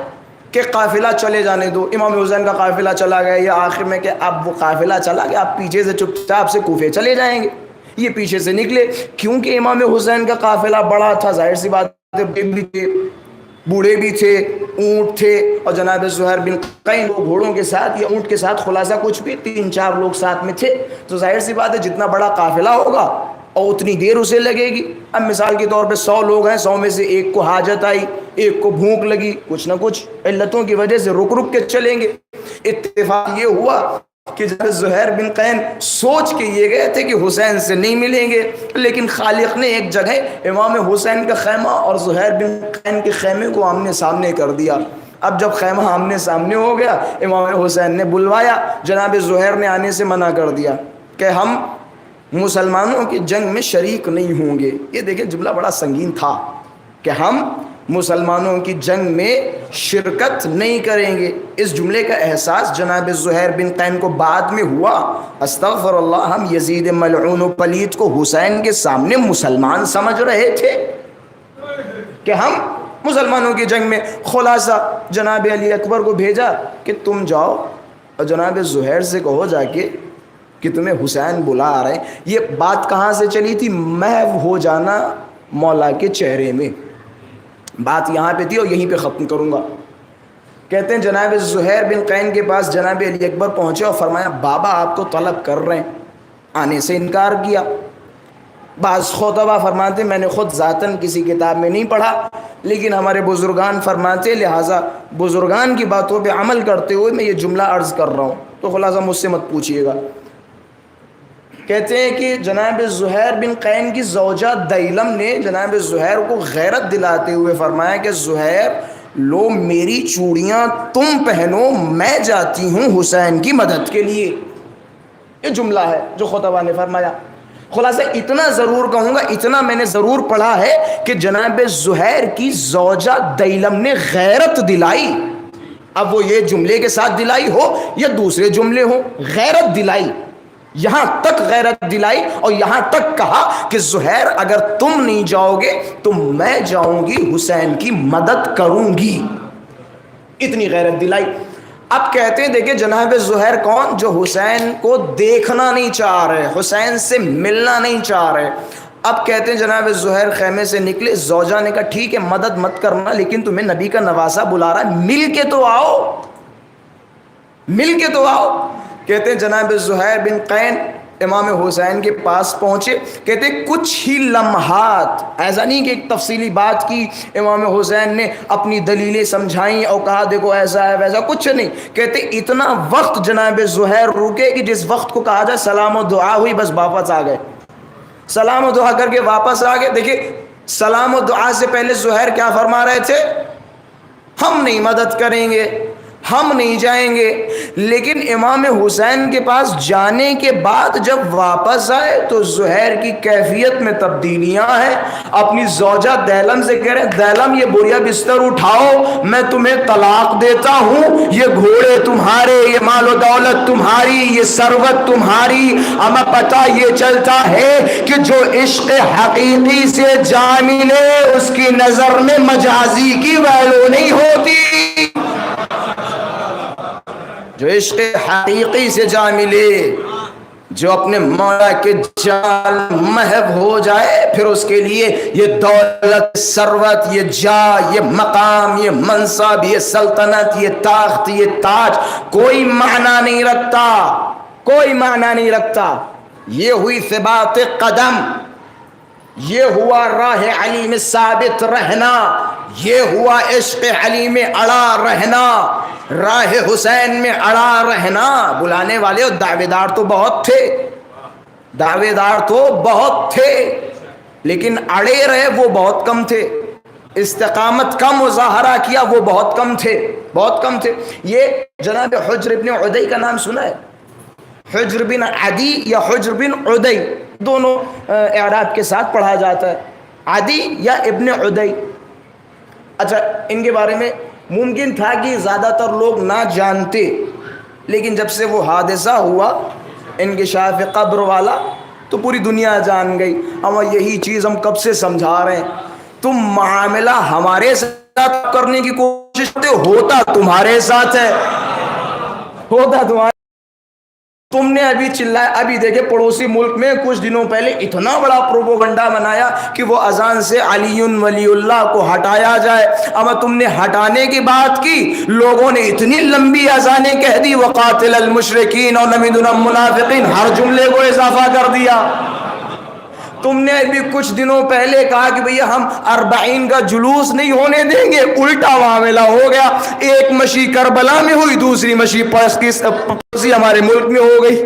کہ قافلہ چلے جانے دو. امام حسین کا قافلہ چلا گیا، یا آخر میں کہ اب وہ قافلہ چلا گیا، آپ پیچھے سے چپ چاپ سے کوفے چلے جائیں گے. یہ پیچھے سے نکلے کیونکہ امام حسین کا قافلہ بڑا تھا، ظاہر سی بات ہے، بھی تھے، بوڑھے بھی تھے، اونٹ تھے، اور جناب زہیر بن قین وہ گھوڑوں کے ساتھ یا اونٹ کے ساتھ خلاصہ کچھ بھی 3-4 لوگ ساتھ میں تھے. تو ظاہر سی بات ہے جتنا بڑا قافلہ ہوگا اور اتنی دیر اسے لگے گی. اب مثال کے طور پہ 100 لوگ ہیں، 100 میں سے ایک کو حاجت آئی، ایک کو بھوک لگی، کچھ نہ کچھ علتوں کی وجہ سے رک رک کے چلیں گے. اتفاق یہ ہوا کہ جب زہیر بن قین سوچ کے یہ گئے تھے کہ حسین سے نہیں ملیں گے، لیکن خالق نے ایک جگہ امام حسین کا خیمہ اور زہیر بن قین کے خیمے کو آمنے سامنے کر دیا. اب جب خیمہ آمنے سامنے ہو گیا، امام حسین نے بلوایا، جناب زہیر نے آنے سے منع کر دیا کہ ہم مسلمانوں کی جنگ میں شریک نہیں ہوں گے. یہ دیکھیں جملہ بڑا سنگین تھا کہ ہم مسلمانوں کی جنگ میں شرکت نہیں کریں گے. اس جملے کا احساس جناب زہیر بن قین کو بعد میں ہوا. استغفر اللہ، ہم یزید ملعون و پلید کو حسین کے سامنے مسلمان سمجھ رہے تھے کہ ہم مسلمانوں کی جنگ میں. خلاصہ جناب علی اکبر کو بھیجا کہ تم جاؤ اور جناب زہیر سے کہو جا کے کہ تمہیں حسین بلا رہے ہیں. یہ بات کہاں سے چلی تھی؟ محو ہو جانا مولا کے چہرے میں. بات یہاں پہ تھی اور یہیں پہ ختم کروں گا. کہتے ہیں جناب زہیر بن قین کے پاس جناب علی اکبر پہنچے اور فرمایا بابا آپ کو طلب کر رہے ہیں. آنے سے انکار کیا. بعض خطبہ فرماتے میں نے خود ذاتاً کسی کتاب میں نہیں پڑھا، لیکن ہمارے بزرگان فرماتے، لہٰذا بزرگان کی باتوں پہ عمل کرتے ہوئے میں یہ جملہ عرض کر رہا ہوں، تو خلاصہ مجھ سے مت پوچھیے گا. کہتے ہیں کہ جناب زہیر بن قین کی زوجہ دیلم نے جناب زہیر کو غیرت دلاتے ہوئے فرمایا کہ زہیر لو میری چوڑیاں تم پہنو، میں جاتی ہوں حسین کی مدد کے لیے. یہ جملہ ہے جو خطبہ نے فرمایا. خلاصہ اتنا ضرور کہوں گا، اتنا میں نے ضرور پڑھا ہے کہ جناب زہیر کی زوجہ دیلم نے غیرت دلائی. اب وہ یہ جملے کے ساتھ دلائی ہو یا دوسرے جملے ہوں، غیرت دلائی یہاں تک غیرت دلائی اور یہاں تک کہا کہ زہیر اگر تم نہیں جاؤ گے تو میں جاؤں گی، حسین کی مدد کروں گی، اتنی غیرت دلائی۔ اب کہتے ہیں دیکھیں جناب زہیر کون؟ جو حسین کو دیکھنا نہیں چاہ رہے، حسین سے ملنا نہیں چاہ رہے۔ اب کہتے ہیں جناب زہیر خیمے سے نکلے، زوجہ نے کہا ٹھیک ہے مدد مت کرنا، لیکن تمہیں نبی کا نواسہ بلا رہا ہے، مل کے تو آؤ، مل کے تو آؤ۔ کہتے ہیں جناب زہیر بن قین امام حسین کے پاس پہنچے، کہتے ہیں کچھ ہی لمحات، ایسا نہیں کہ ایک تفصیلی بات کی، امام حسین نے اپنی دلیلیں سمجھائیں اور کہا دیکھو ایسا ہے ویسا، کچھ نہیں، کہتے اتنا وقت جناب زہیر رکے کہ جس وقت کو کہا جائے سلام و دعا ہوئی، بس واپس آ گئے، سلام و دعا کر کے واپس آ گئے۔ دیکھیں سلام و دعا سے پہلے زہیر کیا فرما رہے تھے؟ ہم نہیں مدد کریں گے، ہم نہیں جائیں گے، لیکن امام حسین کے پاس جانے کے بعد جب واپس آئے تو زہیر کی کیفیت میں تبدیلیاں ہیں۔ اپنی زوجہ دیلم سے کہہ رہے ہیں دیلم یہ بوریا بستر اٹھاؤ، میں تمہیں طلاق دیتا ہوں، یہ گھوڑے تمہارے، یہ مال و دولت تمہاری، یہ ثروت تمہاری، ہمیں پتہ یہ چلتا ہے کہ جو عشق حقیقی سے جا ملے اس کی نظر میں مجازی کی ویلو نہیں ہوتی، جو عشق حقیقی سے جا ملے، جو اپنے مولا کے جال محو ہو جائے، پھر اس کے لیے یہ دولت، ثروت، یہ جا، یہ مقام، یہ منصب، یہ سلطنت، یہ تخت، یہ تاج کوئی معنی نہیں رکھتا، کوئی معنی نہیں رکھتا۔ یہ ہوئی ثبات قدم، یہ ہوا راہ علی میں ثابت رہنا، یہ ہوا عشق علی میں اڑا رہنا، راہ حسین میں اڑا رہنا۔ بلانے والے اور دعوے دار تو بہت تھے، دعوے دار تو بہت تھے، لیکن اڑے رہے وہ بہت کم تھے، استقامت کا مظاہرہ کیا وہ بہت کم تھے، بہت کم تھے۔ یہ جناب حجر بن عدی کا نام سنا ہے؟ حجر بن عدی یا حجر بن عدی دونوں اعراب کے ساتھ پڑھا جاتا ہے، عدی یا ابن عدی۔ اچھا ان کے بارے میں ممکن تھا کہ زیادہ تر لوگ نہ جانتے، لیکن جب سے وہ حادثہ ہوا انکشاف قبر والا تو پوری دنیا جان گئی۔ ہم یہی چیز ہم کب سے سمجھا رہے ہیں، تم معاملہ ہمارے ساتھ کرنے کی کوشش کرتے، ہوتا تمہارے ساتھ ہے، ہوتا تمہارے۔ تم نے ابھی چلایا، ابھی دیکھے پڑوسی ملک میں کچھ دنوں پہلے اتنا بڑا پروپیگنڈا بنایا کہ وہ اذان سے علی ولی اللہ کو ہٹایا جائے۔ اما تم نے ہٹانے کی بات کی، لوگوں نے اتنی لمبی اذانیں کہہ دی وقاتل المشرکین اور نمدنا المنافقین، ہر جملے کو اضافہ کر دیا۔ تم نے ابھی کچھ دنوں پہلے کہا کہ بھئی ہم 40 کا جلوس نہیں ہونے دیں گے، الٹا معاملہ ہو گیا، ایک مشی کربلا میں ہوئی، دوسری مشی پرسی ہمارے ملک میں ہو گئی۔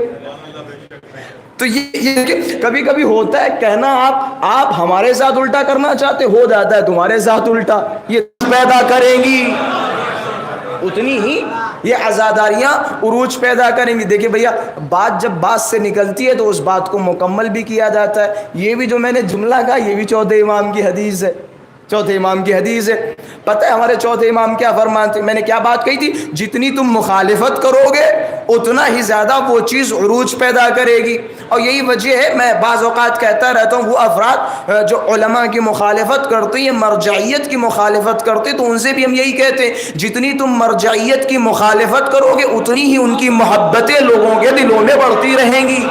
تو یہ کبھی کبھی ہوتا ہے کہنا آپ ہمارے ساتھ الٹا کرنا چاہتے، ہو جاتا ہے تمہارے ساتھ الٹا، یہ پیدا کریں گی اتنی ہی یہ عزاداریاں عروج پیدا کریں گی۔ دیکھیں بھیا بات جب بات سے نکلتی ہے تو اس بات کو مکمل بھی کیا جاتا ہے۔ یہ بھی جو میں نے جملہ کہا یہ بھی چوتھے امام کی حدیث ہے، چوتھے امام کی حدیث ہے۔ پتہ ہے ہمارے چوتھے امام کیا فرماتے ہیں؟ میں نے کیا بات کہی تھی؟ جتنی تم مخالفت کرو گے اتنا ہی زیادہ وہ چیز عروج پیدا کرے گی، اور یہی وجہ ہے میں بعض اوقات کہتا رہتا ہوں وہ افراد جو علماء کی مخالفت کرتے ہیں، مرجعیت کی مخالفت کرتے، تو ان سے بھی ہم یہی کہتے ہیں جتنی تم مرجعیت کی مخالفت کرو گے اتنی ہی ان کی محبتیں لوگوں کے دلوں میں بڑھتی رہیں گی۔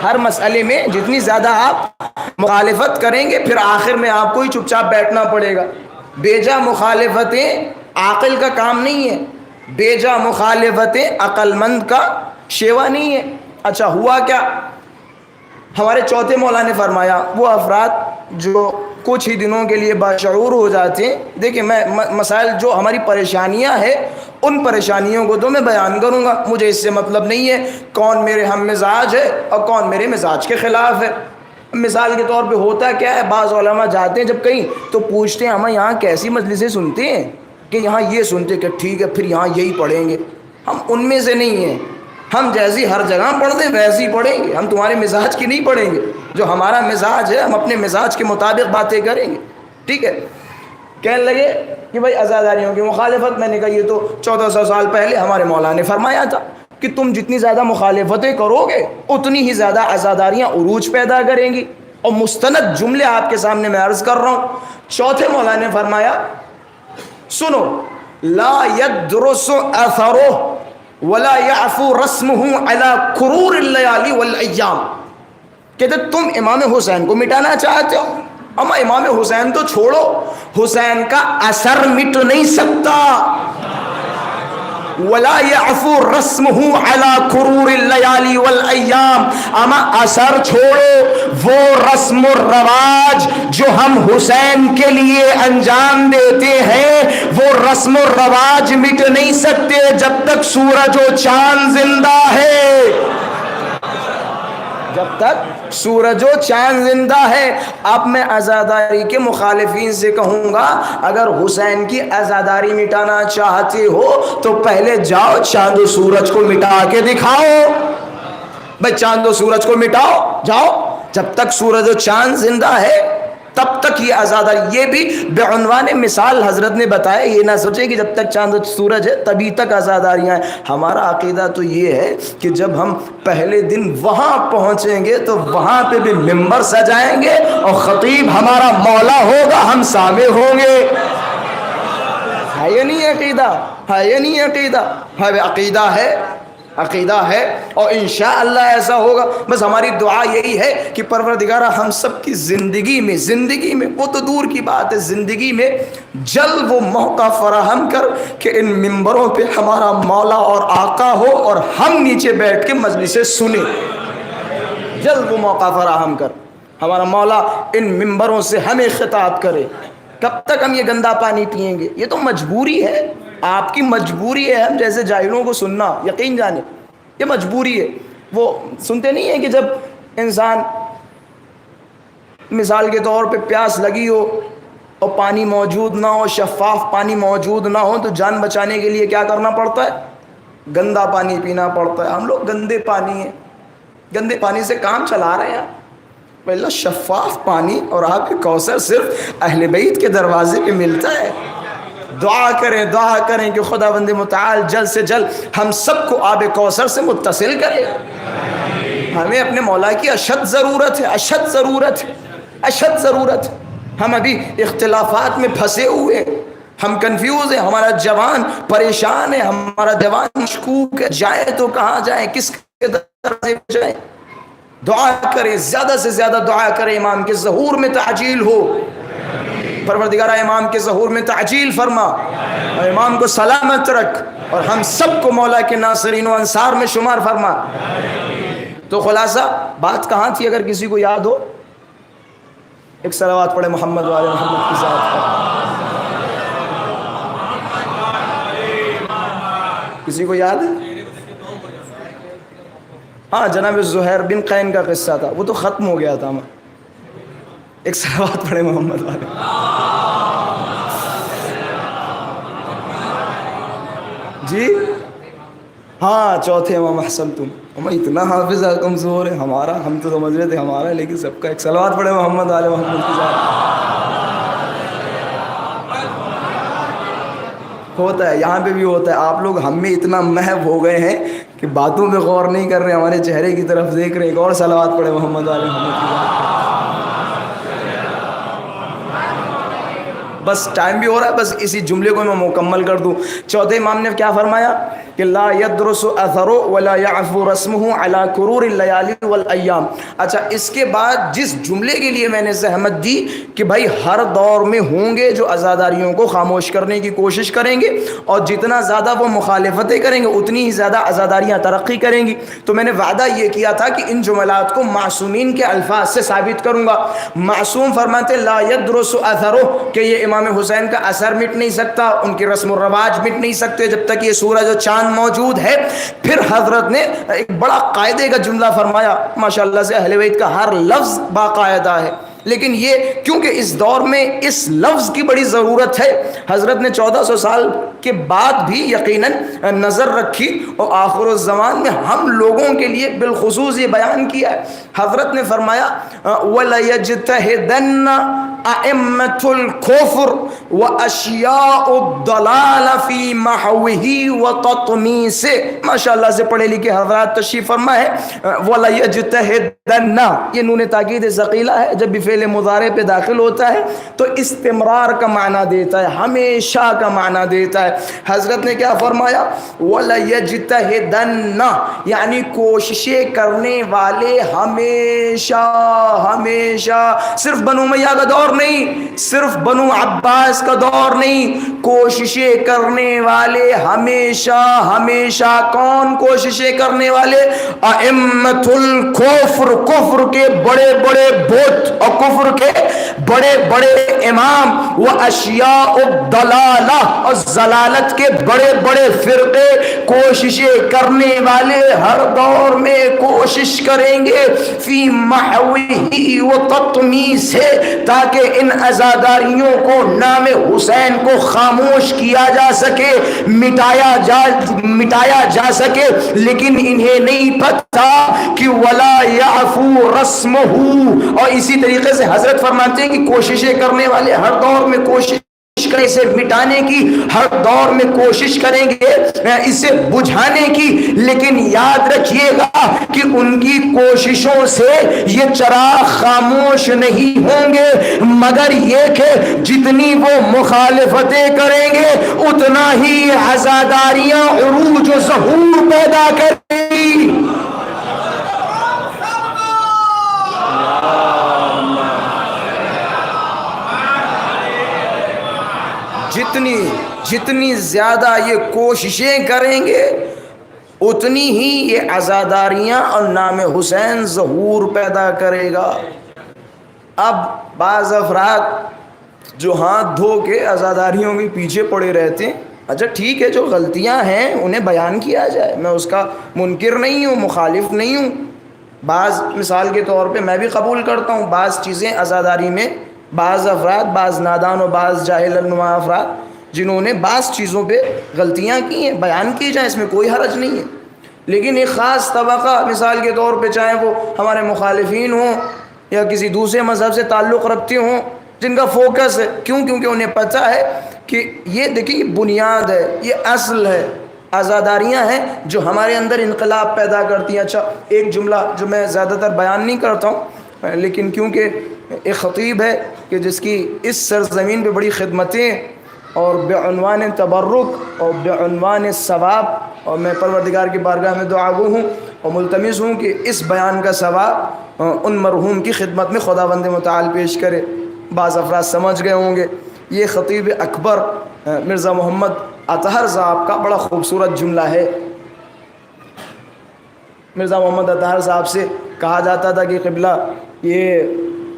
ہر مسئلے میں جتنی زیادہ آپ مخالفت کریں گے پھر آخر میں آپ کو ہی چپ چاپ بیٹھنا پڑے گا۔ بیجا مخالفتیں عاقل کا کام نہیں ہے، بیجا مخالفتیں عقل مند کا شیوا نہیں ہے۔ اچھا ہوا کیا؟ ہمارے چوتھے مولا نے فرمایا وہ افراد جو کچھ ہی دنوں کے لیے باشعور ہو جاتے ہیں، دیکھیں میں مسائل جو ہماری پریشانیاں ہیں ان پریشانیوں کو تو میں بیان کروں گا، مجھے اس سے مطلب نہیں ہے کون میرے ہم مزاج ہے اور کون میرے مزاج کے خلاف ہے۔ مثال کے طور پہ ہوتا کیا ہے، بعض علماء جاتے ہیں جب کہیں تو پوچھتے ہیں ہمیں یہاں کیسی مجلسیں سنتے ہیں کہ یہاں یہ سنتے کہ ٹھیک ہے پھر یہاں یہی پڑھیں گے۔ ہم ان میں سے نہیں ہیں، ہم جیسی ہر جگہ پڑھتے ویسی پڑھیں گے، ہم تمہارے مزاج کی نہیں پڑھیں گے، جو ہمارا مزاج ہے ہم اپنے مزاج کے مطابق باتیں کریں گے، ٹھیک ہے۔ کہنے لگے کہ بھائی عزاداریوں کی مخالفت، میں نے کہا یہ تو 1400 سال پہلے ہمارے مولا نے فرمایا تھا، کہ تم جتنی زیادہ مخالفتیں کرو گے اتنی ہی زیادہ عزاداریاں عروج پیدا کریں گی. اور مستند جملے آپ کے سامنے میں عرض کر رہا ہوں. چوتھے مولا نے فرمایا سنو، لا يدرس اثرہ ولا يعفو رسمہ علی کرور اللیالی والایام. کہتے تم امام حسین کو مٹانا چاہتے ہو، اما امام حسین تو چھوڑو، حسین کا اثر مٹ نہیں سکتا. ولا يعفو رسمه على کرور اللیالی والایام. اما اثر چھوڑو، وہ رسم و رواج جو ہم حسین کے لیے انجام دیتے ہیں وہ رسم و رواج مٹ نہیں سکتے جب تک سورج و چاند زندہ ہے. جب تک سورج و چاند زندہ ہے. اب میں عزاداری کے مخالفین سے کہوں گا، اگر حسین کی عزاداری مٹانا چاہتے ہو تو پہلے جاؤ چاند و سورج کو مٹا کے دکھاؤ. بھائی چاند و سورج کو مٹاؤ، جاؤ. جب تک سورج و چاند زندہ ہے تب تک یہ عزاداری. یہ بھی بعنوان مثال حضرت نے بتایا، یہ نہ سوچے کہ جب تک چاند و سورج ہے تبھی تک عزاداریاں ہیں. ہمارا عقیدہ تو یہ ہے کہ جب ہم پہلے دن وہاں پہنچیں گے تو وہاں پہ بھی ممبر سجائیں گے اور خطیب ہمارا مولا ہوگا، ہم سامع ہوں گے. ہے یہ نہیں عقیدہ؟ ہے یہ نہیں عقیدہ؟ ہے عقیدہ ہے، عقیدہ ہے اور انشاءاللہ ایسا ہوگا. بس ہماری دعا یہی ہے کہ پروردگارہ ہم سب کی زندگی میں وہ تو دور کی بات ہے، زندگی میں جلد وہ موقع فراہم کر کہ ان ممبروں پہ ہمارا مولا اور آقا ہو اور ہم نیچے بیٹھ کے مجلسیں سنیں. جلد وہ موقع فراہم کر، ہمارا مولا ان ممبروں سے ہمیں خطاب کرے. کب تک ہم یہ گندا پانی پیئیں گے؟ یہ تو مجبوری ہے، آپ کی مجبوری ہے. ہم جیسے جاہلوں کو سننا، یقین جانے یہ مجبوری ہے. وہ سنتے نہیں ہیں کہ جب انسان مثال کے طور پہ پیاس لگی ہو اور پانی موجود نہ ہو، شفاف پانی موجود نہ ہو، تو جان بچانے کے لیے کیا کرنا پڑتا ہے؟ گندا پانی پینا پڑتا ہے. ہم لوگ گندے پانی سے کام چلا رہے ہیں. پہلا شفاف پانی اور آب کوثر صرف اہل بیت کے دروازے پہ ملتا ہے. دعا کریں کہ خدا بند متعال جلد سے جلد ہم سب کو آب کوثر سے متصل کرے. ہمیں اپنے مولا کی اشد ضرورت ہے. ہم ابھی اختلافات میں پھنسے ہوئے ہیں، ہم کنفیوز ہیں، ہمارا جوان پریشان ہے، ہمارا جوان مشکوک ہے. جائے تو کہاں جائیں، کس کے دروازے پہ جائیں؟ دعا کریں، زیادہ سے زیادہ دعا کریں امام کے ظہور میں تعجیل ہو. پروردگارہ امام کے ظہور میں تعجیل فرما اور امام کو سلامت رکھ اور ہم سب کو مولا کے ناصرین و انصار میں شمار فرما. تو خلاصہ بات کہاں تھی؟ اگر کسی کو یاد ہو ایک صلوات پڑھے محمد والے محمد کی ذات پر. کسی کو یاد ہے؟ ہاں، جناب زہیر بن قین کا قصہ تھا، وہ تو ختم ہو گیا تھا. ایک صلوات پڑھے محمد والے. جی ہاں، چوتھے امام احسن تم. ہم اتنا حافظ کمزور ہے ہمارا، ہم تو سمجھ رہے تھے ہمارا، لیکن سب کا. ایک صلوات پڑھے محمد والے محمد کی ذات. ہوتا ہے یہاں پہ بھی ہوتا ہے. آپ لوگ ہم میں اتنا محو ہو گئے ہیں کہ باتوں پہ غور نہیں کر رہے، ہمارے چہرے کی طرف دیکھ رہے. ایک اور صلوات پڑھے محمد والے محمد کی ذات. بس ٹائم بھی ہو رہا ہے، بس اسی جملے کو میں مکمل کر دوں. چوتھے امام نے کیا فرمایا کہ لا يدرس اثرہ ولا يعفو رسمہ علی کرور اللیالی والایام. اچھا، اس کے بعد جس جملے کے لیے میں نے زحمت دی کہ بھائی ہر دور میں ہوں گے جو عزاداریوں کو خاموش کرنے کی کوشش کریں گے اور جتنا زیادہ وہ مخالفتیں کریں گے اتنی ہی زیادہ عزاداریاں ترقی کریں گی. تو میں نے وعدہ یہ کیا تھا کہ ان جملات کو معصومین کے الفاظ سے ثابت کروں گا. معصوم فرماتے لا يدرس اثرہ کہ یہ امام حسین کا اثر مٹ نہیں سکتا، ان کی رسم و رواج مٹ نہیں سکتے جب تک یہ سورج و چاند موجود ہے. پھر حضرت نے ایک بڑا قاعدے کا جملہ فرمایا. ماشاءاللہ سے اہل بیت کا ہر لفظ باقاعدہ ہے. لیکن یہ کیونکہ اس دور میں اس لفظ کی بڑی ضرورت ہے، حضرت نے 1400 سال کے بعد بھی یقیناً نظر رکھی اور آخر الزمان میں ہم لوگوں کے لیے بالخصوص یہ بیان کیا ہے۔ حضرت نے فرمایا وَلَيَجْتَهِدَنَّ أَئِمَّةُ الْكُفْرِ وَأَشْيَاءُ الضَّلَالَ فِي مَحْوِهِ وَتَطْمِيسِهِ۔ ماشاء اللہ سے پڑھے لکھے حضرات تشریف فرما ہے وَلَيَجْتَهِدَنَّ، یہ نون تاکید ثقیلہ ہے، جب بھی فعل مضارع پہ داخل ہوتا ہے تو استمرار کا معنی دیتا ہے، ہمیشہ کا معنی دیتا ہے۔ حضرت نے کیا فرمایا وَلَيَجْتَهِدَنَّ، یعنی کوششیں کرنے والے ہمیشہ ہمیشہ، صرف بنو امیہ کا دور نہیں، صرف بنو عباس کا دور نہیں، کوششیں کرنے والے ہمیشہ ہمیشہ۔ کون کوششیں کرنے والے؟ ائمۃ الکفر، کفر کے بڑے بڑے بت اور کفر کے بڑے بڑے امام، و اشیاء الضلالہ، اور ضلالت کے بڑے بڑے فرقے، کوششیں کرنے والے ہر دور میں کوشش کریں گے فی محوہ و تطمیسہ، تاکہ ان عزاداریوں کو، نام حسین کو خاموش کیا جا سکے، مٹایا جا سکے، لیکن انہیں نہیں پتہ کہ ولا یعفو رسمہ، اور اسی طریقے سے حضرت فرماتے ہیں کہ کوششیں کرنے والے ہر دور میں کوشش کریں اسے مٹانے کی، ہر دور میں کوشش کریں گے اسے بجھانے کی، لیکن یاد رکھیے گا کہ ان کی کوششوں سے یہ چراغ خاموش نہیں ہوں گے، مگر یہ کہ جتنی وہ مخالفتیں کریں گے اتنا ہی عزاداریاں عروج و ظہور پیدا کریں گی۔ جتنی زیادہ یہ کوششیں کریں گے اتنی ہی یہ عزاداریاں اور نام حسین ظہور پیدا کرے گا۔ اب بعض افراد جو ہاتھ دھو کے عزاداریوں کے پیچھے پڑے رہتے ہیں، اچھا ٹھیک ہے، جو غلطیاں ہیں انہیں بیان کیا جائے، میں اس کا منکر نہیں ہوں، مخالف نہیں ہوں۔ بعض مثال کے طور پہ میں بھی قبول کرتا ہوں بعض چیزیں عزاداری میں، بعض افراد، بعض نادان و بعض جاہل نما افراد جنہوں نے بعض چیزوں پہ غلطیاں کی ہیں، بیان کی جائیں، اس میں کوئی حرج نہیں ہے۔ لیکن ایک خاص طبقہ مثال کے طور پہ، چاہے وہ ہمارے مخالفین ہوں یا کسی دوسرے مذہب سے تعلق رکھتے ہوں، جن کا فوکس ہے، کیونکہ انہیں پتہ ہے کہ یہ دیکھیں یہ بنیاد ہے، یہ اصل ہے، عزاداریاں ہیں جو ہمارے اندر انقلاب پیدا کرتی ہیں۔ اچھا ایک جملہ جو میں زیادہ تر بیان نہیں کرتا ہوں، لیکن کیونکہ ایک خطیب ہے کہ جس کی اس سرزمین پہ بڑی خدمتیں اور بعنوان تبرک اور بعنوان ثواب، اور میں پروردگار کی بارگاہ میں دعا گو ہوں اور ملتمس ہوں کہ اس بیان کا ثواب ان مرحوم کی خدمت میں خداوند متعال پیش کرے۔ بعض افراد سمجھ گئے ہوں گے، یہ خطیب اکبر مرزا محمد اطہر صاحب کا بڑا خوبصورت جملہ ہے۔ مرزا محمد اطہر صاحب سے کہا جاتا تھا کہ قبلہ یہ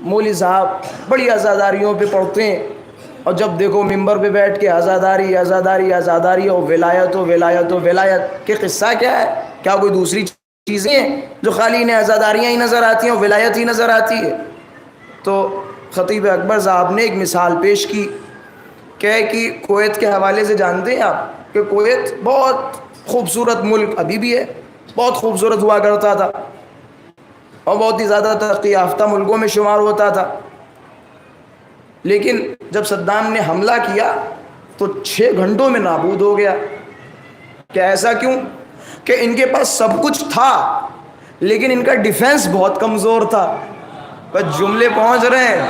مولوی صاحب بڑی عزاداریوں پہ پڑھتے ہیں، اور جب دیکھو ممبر پہ بیٹھ کے عزاداری عزاداری عزاداری اور ولایت و ولایت و ولایت، کہ قصہ کیا ہے؟ کیا کوئی دوسری چیزیں ہیں جو خالی انہیں عزاداریاں ہی نظر آتی ہیں اور ولایت ہی نظر آتی ہے؟ تو خطیب اکبر صاحب نے ایک مثال پیش کی کہ کویت کے حوالے سے جانتے ہیں آپ کہ کویت بہت خوبصورت ملک ابھی بھی ہے، بہت خوبصورت ہوا کرتا تھا اور بہت ہی زیادہ ترقی یافتہ ملکوں میں شمار ہوتا تھا، لیکن جب صدام نے حملہ کیا تو 6 گھنٹوں میں نابود ہو گیا۔ کیا ایسا کیوں؟ کہ ان کے پاس سب کچھ تھا لیکن ان کا ڈیفنس بہت کمزور تھا۔ بس جملے پہنچ رہے ہیں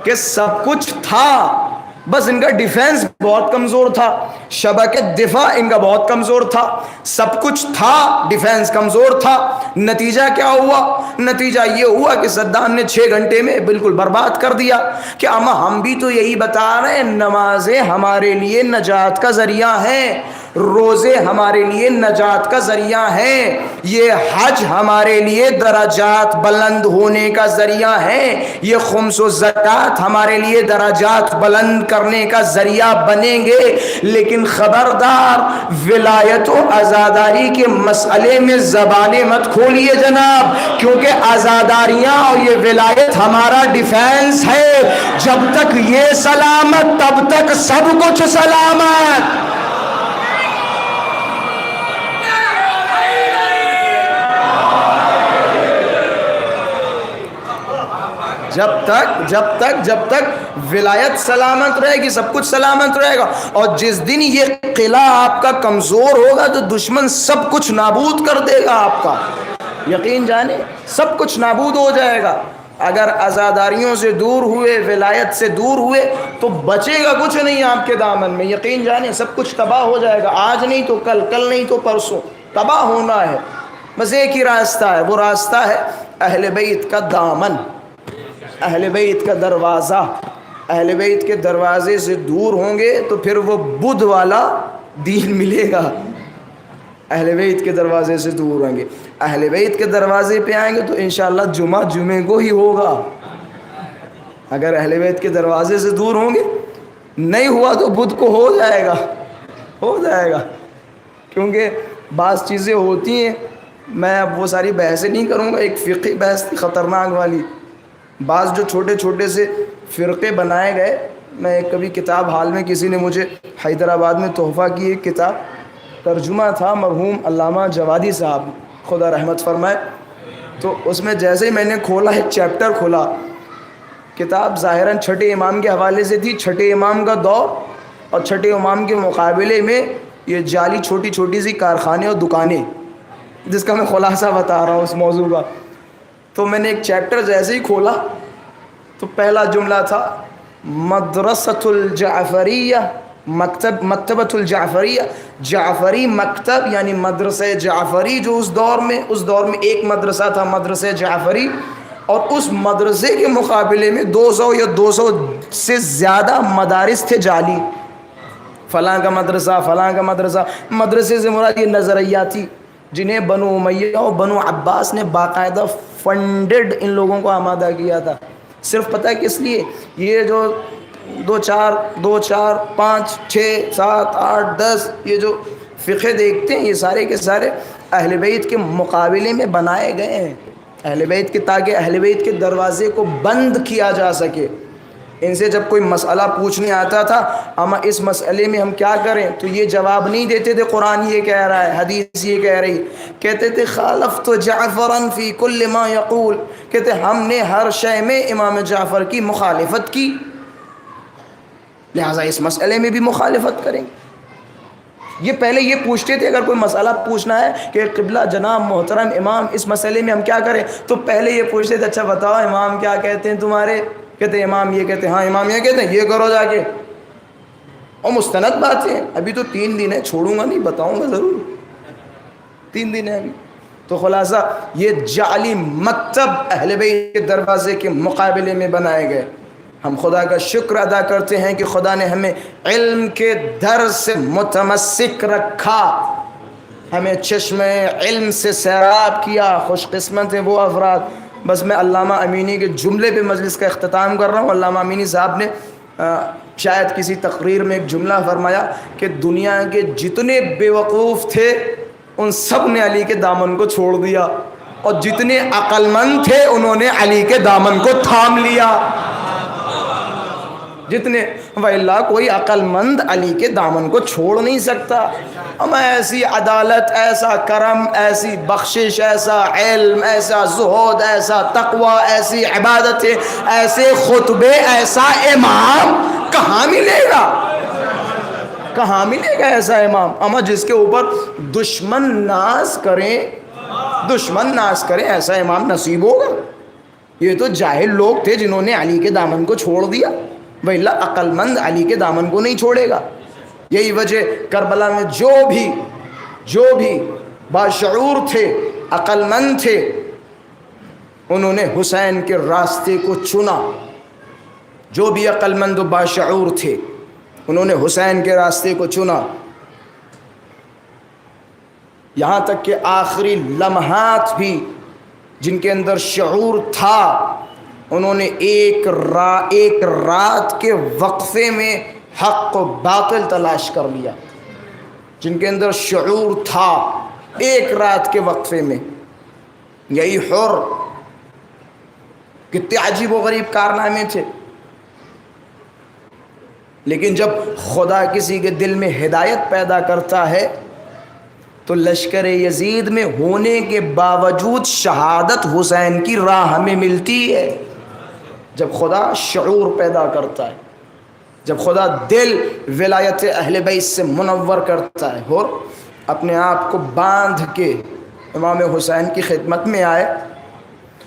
کہ سب کچھ تھا، بس ان کا ڈیفنس بہت کمزور تھا، شبکہ دفاع ان کا بہت کمزور تھا، سب کچھ تھا، ڈیفنس کمزور تھا۔ نتیجہ کیا ہوا؟ نتیجہ یہ ہوا کہ صدام نے 6 گھنٹے میں بالکل برباد کر دیا کہ اما ہم بھی تو یہی بتا رہے ہیں نمازیں ہمارے لیے نجات کا ذریعہ ہیں، روزے ہمارے لیے نجات کا ذریعہ ہیں، یہ حج ہمارے لیے درجات بلند ہونے کا ذریعہ ہے، یہ خمس و زکوٰۃ ہمارے لیے درجات بلند کرنے کا ذریعہ بنیں گے۔ لیکن خبردار، ولایت و عزاداری کے مسئلے میں زبانیں مت کھولیے جناب، کیونکہ عزاداریاں اور یہ ولایت ہمارا ڈیفینس ہے۔ جب تک یہ سلامت تب تک سب کچھ سلامت۔ جب تک ولایت سلامت رہے گی سب کچھ سلامت رہے گا، اور جس دن یہ قلعہ آپ کا کمزور ہوگا تو دشمن سب کچھ نابود کر دے گا آپ کا، یقین جانے سب کچھ نابود ہو جائے گا۔ اگر عزاداریوں سے دور ہوئے، ولایت سے دور ہوئے تو بچے گا کچھ نہیں آپ کے دامن میں، یقین جانے سب کچھ تباہ ہو جائے گا، آج نہیں تو کل، کل نہیں تو پرسوں، تباہ ہونا ہے۔ بس ایک ہی راستہ ہے، وہ راستہ ہے اہل بیت کا دامن، اہل بیت کا دروازہ۔ اہل بیت کے دروازے سے دور ہوں گے تو پھر وہ بدھ والا دین ملے گا۔ اہل بیت کے دروازے سے دور ہوں گے، اہل بیت کے دروازے پہ آئیں گے تو انشاءاللہ جمعہ جمعے کو ہی ہوگا۔ اگر اہل بیت کے دروازے سے دور ہوں گے، نہیں ہوا تو بدھ کو ہو جائے گا، ہو جائے گا، کیونکہ بعض چیزیں ہوتی ہیں، میں اب وہ ساری بحثیں نہیں کروں گا۔ ایک فقہی بحث تھی خطرناک والی، بعض جو چھوٹے چھوٹے سے فرقے بنائے گئے۔ میں کبھی کتاب حال میں کسی نے مجھے حیدرآباد میں تحفہ کی ایک کتاب، ترجمہ تھا مرحوم علامہ جوادی صاحب، خدا رحمت فرمائے۔ تو اس میں جیسے ہی میں نے کھولا، ایک چیپٹر کھولا، کتاب ظاہراً چھٹے امام کے حوالے سے تھی، چھٹے امام کا دور اور چھٹے امام کے مقابلے میں یہ جعلی چھوٹی چھوٹی سی کارخانے اور دکانیں، جس کا میں خلاصہ بتا رہا ہوں اس موضوع کا۔ تو میں نے ایک چیپٹر جیسے ہی کھولا تو پہلا جملہ تھا مدرسۃ الجعفریہ، مکتبۃ الجعفریہ، جعفری مکتب یعنی مدرسہ جعفری، جو اس دور میں ایک مدرسہ تھا مدرسہ جعفری، اور اس مدرسے کے مقابلے میں 200 یا 200 سے زیادہ مدارس تھے جعلی، فلاں کا مدرسہ، فلاں کا مدرسہ۔ مدرسے سے مراد یہ نظریاتی، جنہیں بنو امیہ اور بنو عباس نے باقاعدہ فنڈڈ ان لوگوں کو آمادہ کیا تھا۔ صرف پتہ ہے کس لیے؟ یہ جو 2 4 5 6 7 8 10 یہ جو فقہ دیکھتے ہیں، یہ سارے کے سارے اہل بیت کے مقابلے میں بنائے گئے ہیں، اہل بیت کے، تاکہ اہل بیت کے دروازے کو بند کیا جا سکے۔ ان سے جب کوئی مسئلہ پوچھنے آتا تھا، اما اس مسئلے میں ہم کیا کریں، تو یہ جواب نہیں دیتے تھے قرآن یہ کہہ رہا ہے، حدیث یہ کہہ رہی، کہتے تھے خالفت جعفرا فی کل ما یقول، کہتے ہم نے ہر شے میں امام جعفر کی مخالفت کی، لہٰذا اس مسئلے میں بھی مخالفت کریں گے۔ یہ پہلے یہ پوچھتے تھے، اگر کوئی مسئلہ پوچھنا ہے کہ قبلہ جناب محترم امام اس مسئلے میں ہم کیا کریں، تو پہلے یہ پوچھتے تھے اچھا بتاؤ امام کیا کہتے ہیں تمہارے، کہتے ہیں امام یہ کہتے ہیں، ہاں امام یہ کہتے ہیں، یہ کرو جا کے، اور مستند باتیں۔ ابھی تو 3 دن ہے، چھوڑوں گا نہیں، بتاؤں گا ضرور، 3 دن ہے ابھی۔ تو خلاصہ یہ جعلی مکتب اہل بیت کے دروازے کے مقابلے میں بنائے گئے۔ ہم خدا کا شکر ادا کرتے ہیں کہ خدا نے ہمیں علم کے در سے متمسک رکھا، ہمیں چشمِ علم سے سیراب کیا۔ خوش قسمت ہیں وہ افراد۔ بس میں علامہ امینی کے جملے پہ مجلس کا اختتام کر رہا ہوں۔ علامہ امینی صاحب نے شاید کسی تقریر میں ایک جملہ فرمایا کہ دنیا کے جتنے بے وقوف تھے ان سب نے علی کے دامن کو چھوڑ دیا، اور جتنے عقل مند تھے انہوں نے علی کے دامن کو تھام لیا۔ جتنے وَإِلَّا کوئی عقل مند علی کے دامن کو چھوڑ نہیں سکتا۔ ہم ایسی عدالت، ایسا کرم، ایسی بخشش، ایسا علم، ایسا زہد، ایسا تقوی، ایسی عبادتیں، ایسے خطبے، ایسا امام کہاں ملے گا؟ کہاں ملے گا ایسا امام؟ اما جس کے اوپر دشمن ناز کریں، دشمن ناز کریں، ایسا امام نصیب ہوگا؟ یہ تو جاہل لوگ تھے جنہوں نے علی کے دامن کو چھوڑ دیا، وَإِلَّا عقل مند علی کے دامن کو نہیں چھوڑے گا۔ یہی وجہ کربلا میں جو بھی باشعور تھے، عقل مند تھے، انہوں نے حسین کے راستے کو چنا۔ جو بھی عقل مند و باشعور تھے انہوں نے حسین کے راستے کو چنا۔ یہاں تک کہ آخری لمحات بھی جن کے اندر شعور تھا انہوں نے ایک رات کے وقفے میں حق و باطل تلاش کر لیا. جن کے اندر شعور تھا ایک رات کے وقفے میں. یہی حر کتنے عجیب و غریب کارنامے تھے. لیکن جب خدا کسی کے دل میں ہدایت پیدا کرتا ہے تو لشکر یزید میں ہونے کے باوجود شہادت حسین کی راہ ہمیں ملتی ہے. جب خدا شعور پیدا کرتا ہے، جب خدا دل ولایت اہل بیت سے منور کرتا ہے. اور اپنے آپ کو باندھ کے امام حسین کی خدمت میں آئے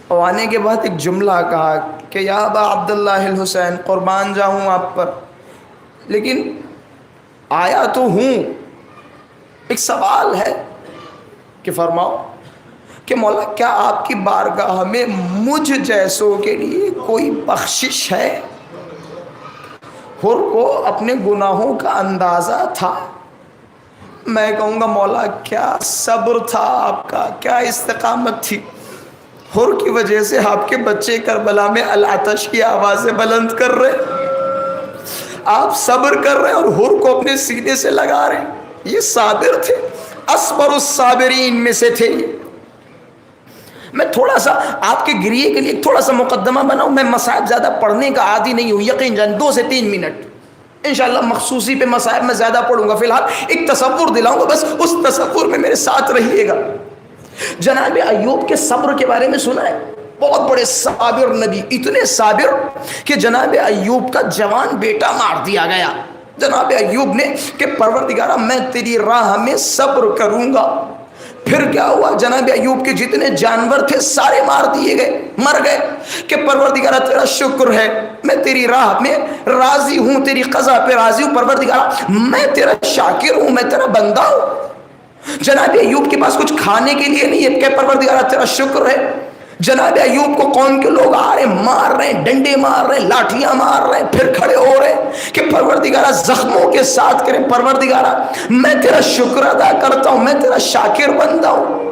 اور آنے کے بعد ایک جملہ کہا کہ یا ابا عبداللہ الحسین، قربان جاؤں آپ پر، لیکن آیا تو ہوں، ایک سوال ہے کہ فرماؤ کہ مولا کیا آپ کی بارگاہ میں مجھ جیسوں کے لیے کوئی بخشش ہے؟ حر کو اپنے گناہوں کا اندازہ تھا. میں کہوں گا مولا کیا صبر تھا آپ کا، کیا استقامت تھی. حر کی وجہ سے آپ کے بچے کربلا میں العطش کی آوازیں بلند کر رہے، آپ صبر کر رہے اور حر کو اپنے سینے سے لگا رہے. یہ صابر تھے، اصبر الصابرین میں سے تھے. میں تھوڑا سا آپ کے گریے کے لیے تھوڑا سا مقدمہ بناؤں. میں مصائب زیادہ پڑھنے کا عادی نہیں ہوں، یقین جان 2 سے 3 منٹ انشاءاللہ مخصوصی پہ مصائب میں زیادہ پڑھوں گا. فی الحال ایک تصور دلاؤں گا، بس اس تصور میں میرے ساتھ رہیے گا. جناب ایوب کے صبر کے بارے میں سنا ہے. بہت بڑے صابر نبی، اتنے صابر کہ جناب ایوب کا جوان بیٹا مار دیا گیا. جناب ایوب نے کہ پروردگارہ میں تیری راہ میں صبر کروں گا. پھر کیا ہوا؟ جناب ایوب کے جتنے جانور تھے سارے مار دیے گئے، مر گئے. کہ پروردگارہ تیرا شکر ہے، میں تیری راہ میں راضی ہوں، تیری قضا پہ راضی ہوں. پروردگارہ میں تیرا شاکر ہوں، میں تیرا بندہ ہوں. جناب ایوب کے پاس کچھ کھانے کے لیے نہیں ہے، کہ پروردگارہ تیرا شکر ہے. جناب ایوب کو قوم کے لوگ آ رہے، مار رہے، ڈنڈے مار رہے، لاٹھیاں مار رہے، پھر کھڑے ہو رہے کہ پروردگارہ زخموں کے ساتھ کرے، پروردگارہ میں تیرا شکر ادا کرتا ہوں، میں تیرا شاکر بندہ ہوں.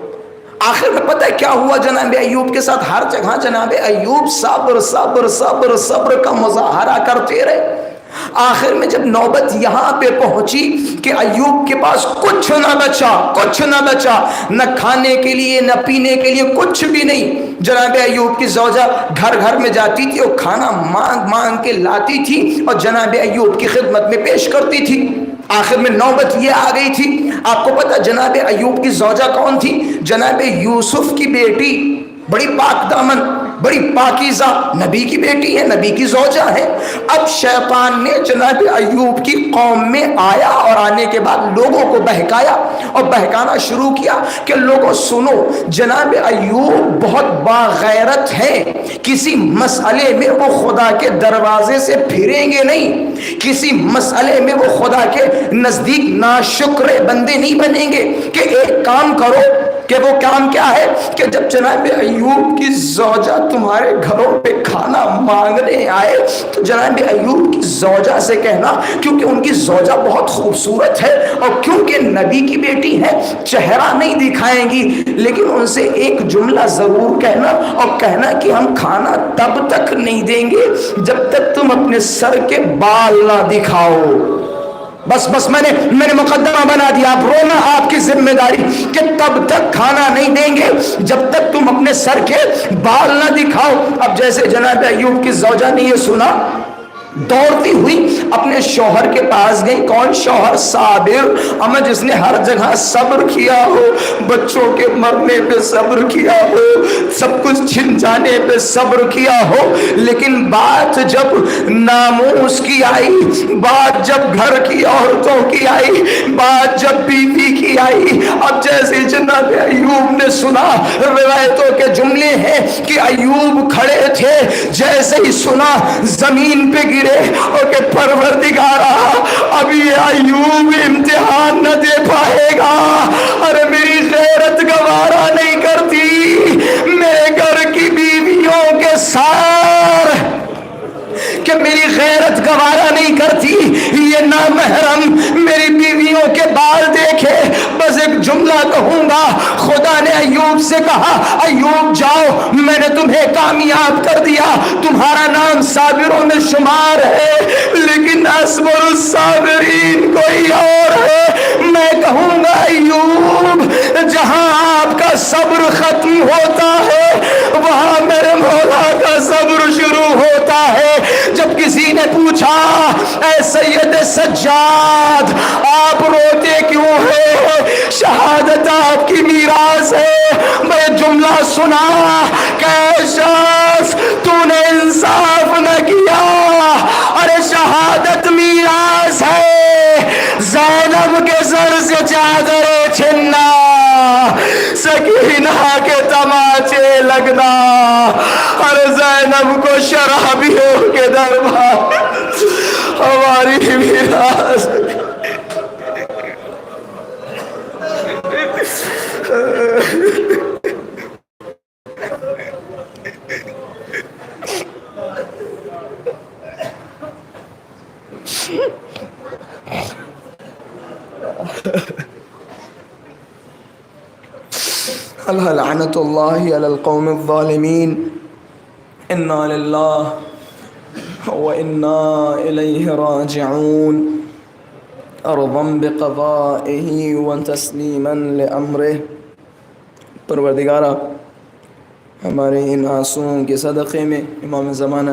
آخر میں پتہ ہے کیا ہوا جناب ایوب کے ساتھ؟ ہر جگہ جناب ایوب صبر صبر صبر صبر کا مظاہرہ کرتے رہے. آخر میں جب نوبت یہاں پہ پہنچی کہ ایوب کے پاس کچھ نہ بچا، کچھ نہ بچا، نہ کھانے کے لیے نہ پینے کے لیے کچھ بھی نہیں. جناب ایوب کی زوجہ گھر گھر میں جاتی تھی اور کھانا مانگ مانگ کے لاتی تھی اور جناب ایوب کی خدمت میں پیش کرتی تھی. آخر میں نوبت یہ آ گئی تھی. آپ کو پتہ جناب ایوب کی زوجہ کون تھی؟ جناب یوسف کی بیٹی، بڑی پاک دامن، بڑی پاکیزہ، نبی کی بیٹی ہے، نبی کی زوجہ ہے. اب شیطان نے جناب ایوب کی قوم میں آیا اور آنے کے بعد لوگوں کو بہکایا اور بہکانا شروع کیا کہ لوگوں سنو، جناب ایوب بہت باغیرت ہے، کسی مسئلے میں وہ خدا کے دروازے سے پھریں گے نہیں، کسی مسئلے میں وہ خدا کے نزدیک ناشکر بندے نہیں بنیں گے. کہ ایک کام کرو، کہ وہ کام کیا ہے کہ جب جناب ایوب کی زوجہ تمہارے گھروں پہ کھانا مانگنے آئے تو جناب ایوب کی زوجہ سے کہنا، کیونکہ ان کی زوجہ بہت خوبصورت ہے اور کیونکہ نبی کی بیٹی ہے چہرہ نہیں دکھائیں گی، لیکن ان سے ایک جملہ ضرور کہنا اور کہنا کہ ہم کھانا تب تک نہیں دیں گے جب تک تم اپنے سر کے بال نہ دکھاؤ. بس میں نے مقدمہ بنا دیا. آپ رونا آپ کی ذمہ داری کہ تب تک کھانا نہیں دیں گے جب تک تم اپنے سر کے بال نہ دکھاؤ. اب جیسے جناب ایوب کی زوجہ نے یہ سنا، دوڑتی ہوئی اپنے شوہر کے پاس گئی. کون شوہر؟ صابر، اما جس نے ہر جگہ صبر کیا ہو، بچوں کے مرنے پہ صبر کیا ہو، سب کچھ چھن جانے پہ صبر کیا ہو، لیکن بات جب ناموس کی آئی، بات جب گھر کی عورتوں کی آئی، بات جب بیوی کی آئی، اب جیسے جناب ایوب نے سنا، روایتوں کے جملے ہیں کہ ایوب کھڑے تھے، جیسے ہی سنا زمین پہ گرے اور کہ پروردگارہ اب یہ ایوب امتحان نہ دے پائے گا. ارے میری غیرت گوارا نہیں کرتی میرے گھر کی بیویوں کے سار، کہ میری غیرت گوارا نہیں کرتی یہ نامحرم میری بیویوں کے بال دیکھے. بس ایک جملہ جملہ کہوں گا. خدا نے ایوب سے کہا ایوب جاؤ میں نے تمہیں کامیاب کر دیا, تمہارا نام صابروں میں شمار ہے, لیکن اصبر الصابرین کوئی اور ہے. میں کہوں گا ایوب جہاں آپ کا صبر ختم ہوتا ہے وہاں میرے مولا کا صبر شروع ہوتا ہے. جب کسی نے پوچھا اے سید سجاد آپ روتے کیوں ہیں, شہادت آپ کی میراث ہے, میں جملہ سنا کہ شخص تو نے انصاف نہ کیا, ارے شہادت میراث ہے. زینب کے سر سے چادر چھننا, سکینہ کے تماچے لگنا, اور زینب کو شرابیوں کے دربار ہماری میراث. لعنت اللہ علی القوم الظالمین. انا للہ وانا الیہ راجعون. ارضا بقضائہ وتسلیما لامرہ. پروردگارہ ہمارے ان آنسوؤں کے صدقے میں امام زمانہ